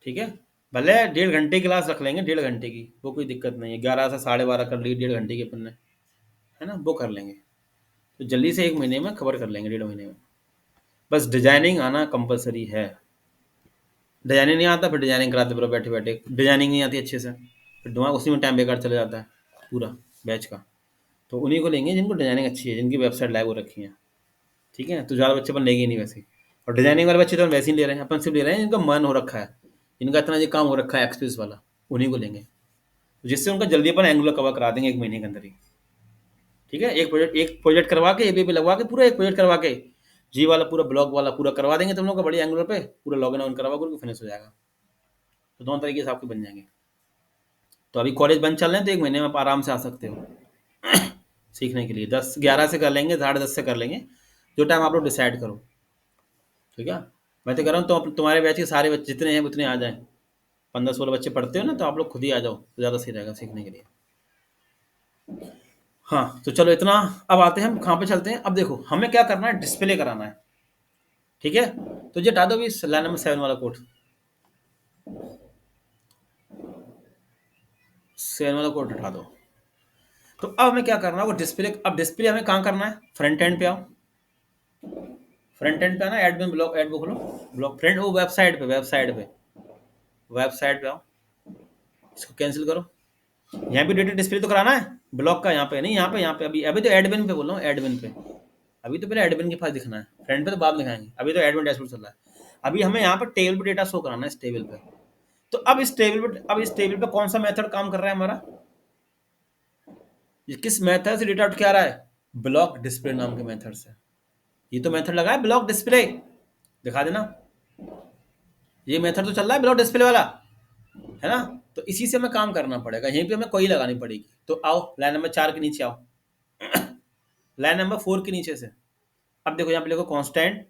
ठीक है, भले 1.5 घंटे की क्लास रख लेंगे, 1.5 घंटे की, वो कोई दिक्कत नहीं है। 11 से 12:30 कर ली 1.5 घंटे की अपन ने, है ना, वो कर लेंगे। तो जल्दी से 1 महीने में कवर कर लेंगे, 1.5 महीने में। बस डिजाइनिंग आना कंपलसरी है। डिजाइनिंग नहीं आता फिर डिजाइनिंग कराते पूरा बैठे बैठे, डिजाइनिंग नहीं आती अच्छे से, फिर दिमाग उसी में टाइम बेकार चला जाता है पूरा बैच का। तो उन्हीं को लेंगे जिनको डिजाइनिंग अच्छी है, जिनकी वेबसाइट लाइव हो रखी है। ठीक है, तो ज़्यादा बच्चे अपन लेंगे ही नहीं वैसे। और डिजाइनिंग वाले बच्चे तो हम वैसे ही ले रहे हैं, अपन सिर्फ ले रहे हैं जिनका मन हो रखा है, जिनका इतना ये काम हो रखा है एक्सपीरियंस वाला, उन्हीं को लेंगे। तो जिससे उनका जल्दी अपन एंगुलर कवर करा देंगे 1 महीने के अंदर ही। ठीक है, एक प्रोजेक्ट करवा के एपीआई पे लगवा के, पूरा एक प्रोजेक्ट करवा के जी वाला पूरा ब्लॉग वाला पूरा करवा देंगे तुम लोग का बढ़िया एंगुलर पे, पूरा लॉगिन ऑन करवा के फिनिश हो जाएगा। तो दोनों तरीके से आपके बन जाएंगे। तो अभी कॉलेज बंद चल रहे हैं तो 1 महीने में आप आराम से आ सकते हो सीखने के लिए। 10-11 से कर लेंगे, 10:30 से कर लेंगे, जो टाइम आप लोग डिसाइड करो। ठीक है, मैं तो कह रहा हूँ तो तुम्हारे बैच के सारे बच्चे जितने हैं उतने आ जाएं। 15-16 बच्चे पढ़ते हो ना, तो आप लोग खुद ही आ जाओ तो ज़्यादा सही रहेगा सीखने के लिए। हाँ तो चलो इतना। अब आते हैं हम कहाँ पे चलते हैं। अब देखो हमें क्या करना है, डिस्प्ले कराना है। ठीक है, तो ये हटा दो भी लाइन नंबर 7 वाला कोड, 7 वाला कोड हटा दो। तो अब हमें क्या करना है, वो डिस्प्ले। अब डिस्प्ले हमें कहाँ करना है, फ्रंट एंड पे आओ। फ्रंट एंड पे आना, एडमिन ब्लॉक एड खोलो, ब्लॉक फ्रंट, वो वेबसाइट पे आओ। इसको कैंसिल करो। यहाँ पे डेटा डिस्प्ले तो कराना है ब्लॉक का, यहाँ पे नहीं, यहाँ पे अभी तो एडमिन पे बोल रहा हूँ, एडमिन पे। अभी तो पहले एडमिन के पास दिखना है, फ्रंट पे तो बाद में दिखाएंगे। अभी तो एडमिन डैशबोर्ड चल रहा है। अभी हमें यहाँ पर टेबल पे डेटा शो कराना है, इस टेबल पे। तो अब इस टेबल पे कौन सा मेथड काम कर रहा है हमारा, ये किस मेथड से डेटा उठ के आ रहा है, ब्लॉक डिस्प्ले नाम के मेथड से। ये तो मेथड लगा है ब्लॉक डिस्प्ले, दिखा देना। ये मेथड तो चल रहा है ब्लॉक डिस्प्ले वाला, है ना। तो इसी से हमें काम करना पड़ेगा, यहीं पे हमें कोई लगानी पड़ेगी। तो आओ लाइन नंबर 4 के नीचे आओ, लाइन नंबर 4 के नीचे से। अब देखो यहाँ पे लिखो कांस्टेंट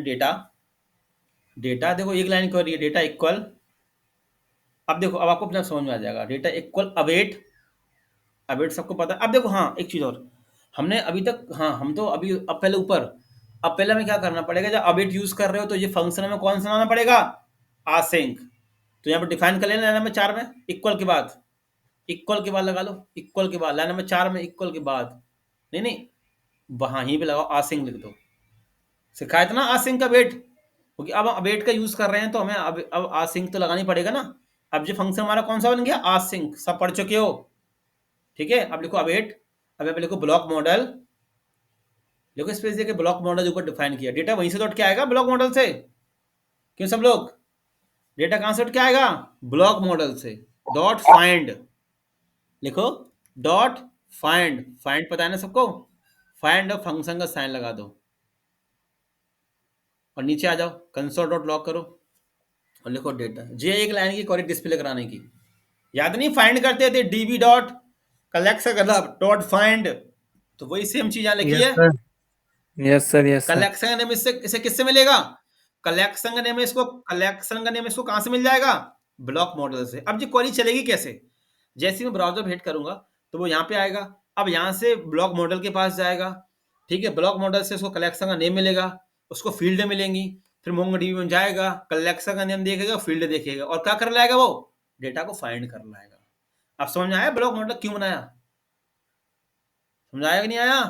डेटा। देखो एक लाइन कर रही है, डेटा इक्वल अब देखो, अब आपको अपना समझ में आ जाएगा। डेटा इक्वल अवेट, अवेट सबको पता है। अब देखो, हाँ एक चीज और, हमने अभी तक, हाँ हम तो अभी, अब पहले ऊपर, अब पहले हमें क्या करना पड़ेगा, जब अवेट यूज कर रहे हो तो ये फंक्शन हमें कौन सा लाना पड़ेगा, आसिंक। तो यहाँ पर डिफाइन कर लेना लाइन नंबर 4 में, इक्वल के बाद, इक्वल के बाद लगा लो, इक्वल के बाद लाइन नंबर 4 में इक्वल के बाद, नहीं नहीं वहां ही पे लगाओ, आसिंक लिख दो। सिखाया था ना आसिंक का वेट, क्योंकि अब हम वेट का यूज कर रहे हैं तो हमें अब आसिंक तो लगानी पड़ेगा ना। अब जो फंक्शन हमारा कौन सा बन गया, आसिंक, सब पढ़ चुके हो, ठीक है। अब लिखो अवेट, अब यहाँ पे लिखो ब्लॉक मॉडल, लिखो स्पेस देके ब्लॉक मॉडल ऊपर डिफाइन किया। डेटा वहीं से लौट के आएगा, ब्लॉक मॉडल से। क्यों सब लोग, डेटा कहां से लौट के आएगा, ब्लॉक मॉडल से। डॉट फाइंड लिखो, डॉट फाइंड, फाइंड पता है ना सबको, फाइंड और फंक्शन का साइन लगा दो और नीचे आ जाओ, कंसोल डॉट लॉग करो और लिखो डेटा। जे एक लाइन की क्वेरी डिस्प्ले कराने की, याद नहीं, फाइंड करते थे डीबी डॉट कलेक्ट से डॉट फाइंड, तो वही सेम चीज यहाँ लिखी है। Yes sir, yes sir. Collection का नेम इसे किससे मिलेगा, कलेक्शन का नेम इसको, कलेक्शन का नेम इसको कहां से मिल जाएगा, ब्लॉक मॉडल से। अब ये क्वेरी चलेगी कैसे, जैसे मैं ब्राउजर हिट करूंगा तो वो यहाँ पे आएगा। अब यहाँ से ब्लॉक मॉडल के पास जाएगा, ठीक है। ब्लॉक मॉडल से उसको कलेक्शन का नेम मिलेगा, उसको फील्ड मिलेंगी, फिर मोंगोडीबी में जाएगा, कलेक्शन का नेम देखेगा, फील्ड देखेगा और क्या कर लाएगा, वो डेटा को फाइंड कर लाएगा। अब समझ में आया ब्लॉक मॉडल क्यों बनाया, समझ आया कि नहीं आया।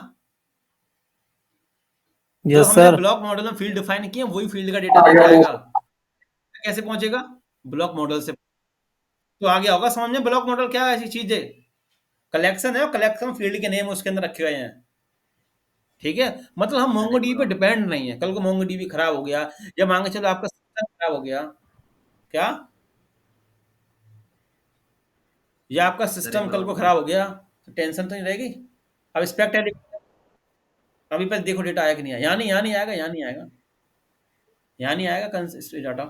जो यस हमने सर। ब्लॉक मॉडल में फील्ड डिफाइन किए वही फील्ड का डेटा लेके आएगा। कैसे पहुंचेगा, ब्लॉक मॉडल से। तो आ गया होगा समझ में, ब्लॉक मॉडल क्या ऐसी चीज है, कलेक्शन है और कलेक्शन फील्ड के नेम उसके अंदर रखे गए हैं, ठीक है। मतलब हम मोंगोडीबी पे डिपेंड नहीं है, कल को मोंगोडीबी खराब हो गया या मान के चलो आपका सिस्टम खराब हो गया, क्या, या आपका सिस्टम कल को खराब हो गया तो टेंशन तो नहीं रहेगी। अब स्पेक्ट अभी पर देखो डेटा आया कि नहीं आया, यहाँ नहीं, यहाँ नहीं आएगा, यहाँ नहीं आएगा, यहाँ नहीं आएगा। डाटा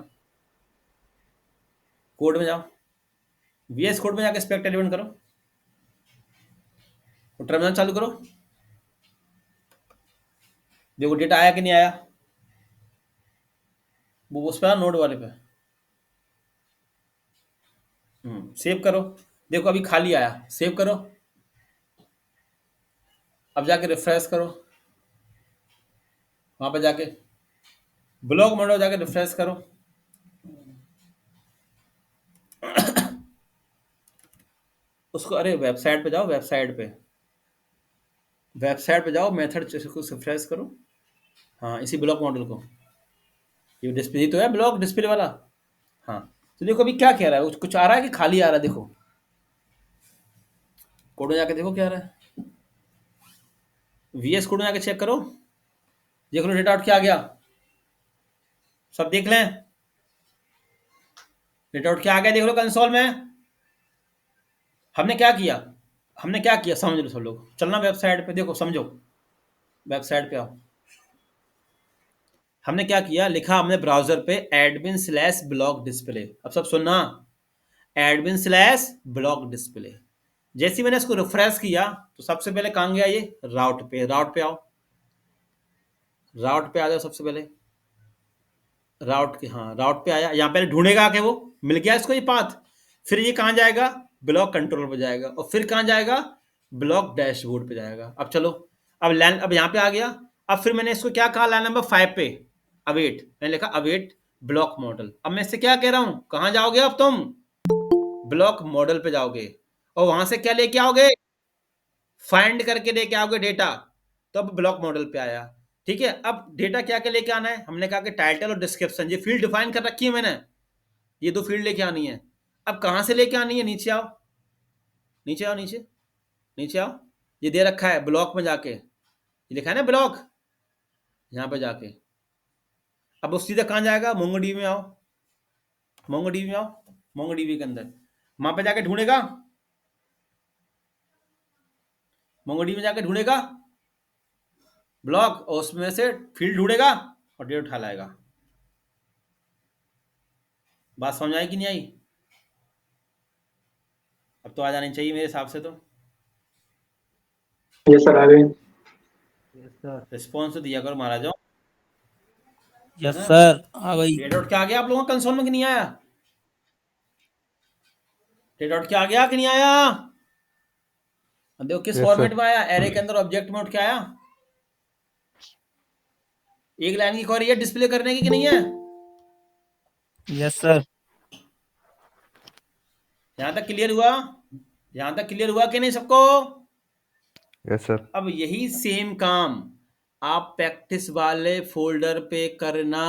कोड में जाओ, वीएस कोड में जाकर स्पेक्ट एलिमेंट करो, टर्मिनल चालू करो, देखो डेटा आया कि नहीं आया, वो उस पर नोड वाले पे, सेव करो, देखो अभी खाली आया, सेव करो। अब जाके रिफ्रेश करो, वहां पे जाके ब्लॉक मॉडल जाके रिफ्रेश करो, उसको, अरे वेबसाइट पे जाओ, वेबसाइट पे जाओ, मेथड को रिफ्रेश करो। हाँ इसी ब्लॉक मॉडल को, ये डिस्प्ले तो है, ब्लॉक डिस्प्ले वाला। हाँ तो देखो अभी क्या कह रहा है, कुछ आ रहा है कि खाली आ रहा है, देखो कोड में जाके देखो क्या आ रहा है, वीएस कोड में जाके चेक करो, देख लो डेटा आउट क्या आ गया, सब देख लें, डेटा आउट क्या आ गया देख लो कंसोल में। हमने क्या किया समझ लो सब लोग, चलना वेबसाइट पे, देखो समझो, वेबसाइट पे आओ। हमने क्या किया, लिखा हमने ब्राउजर पे admin/block display। अब सब सुनना, admin/block display। जैसे ही मैंने इसको रिफ्रेश किया तो सबसे पहले कहां गया, ये राउट पे आओ, राउट पे आ जाओ सबसे पहले, राउट पे आया, यहाँ पहले ढूंढेगा आके, वो मिल गया इसको ये पाथ, फिर ये कहां जाएगा, ब्लॉक कंट्रोल पे जाएगा और फिर कहां जाएगा, ब्लॉक डैशबोर्ड पे जाएगा। अब चलो, अब यहाँ पे आ गया। अब फिर मैंने इसको क्या कहा, लाइन नंबर 5 पे अवेट, मैंने लिखा अवेट ब्लॉक मॉडल। अब मैं इससे क्या कह रहा हूं, कहां जाओगे अब तुम, ब्लॉक मॉडल पे जाओगे और वहां से क्या लेके आओगे, फाइंड करके लेके आओगे डेटा। तो अब ब्लॉक मॉडल पे आया, ठीक है। अब डेटा क्या क्या लेके आना है, हमने कहा कि टाइटल और डिस्क्रिप्शन, ये फील्ड डिफाइन कर रखी है मैंने, ये 2 फील्ड लेके आनी है। अब कहां से लेके आनी है, नीचे आओ, नीचे आओ, ये दे रखा है ब्लॉक में जाके, ये लिखा है ना ब्लॉक, यहाँ पे जाके अब वो सीधा कहां जाएगा, मोंगोडीबी में आओ, मोंगोडीबी के अंदर वहां पे जाके ढूंढेगा, मोंगोडीबी में जाके ढूंढेगा ब्लॉक और उसमें से फील्ड ढूंढेगा और डेटा उठा लाएगा। बात समझ आई कि नहीं आई, अब तो आ जानी चाहिए मेरे हिसाब से। तो यस सर, आ गए। रिस्पॉन्स तो दिया करो महाराजों। यस सर, आ गई। डेटा उठ के आ गया आप लोगों का कंसोल में कि नहीं आया, डेटा आउट क्या आ गया कि नहीं आया? देखो किस Yes, फॉर्मेट sir. में आया, एरे के अंदर ऑब्जेक्ट में उठ के आया। एक लाइन की क्वेरी है डिस्प्ले करने की कि नहीं है? Yes sir. यहां तक क्लियर हुआ? यहां तक क्लियर हुआ कि नहीं सबको? Yes, sir. अब यही सेम काम आप प्रैक्टिस वाले फोल्डर पे करना।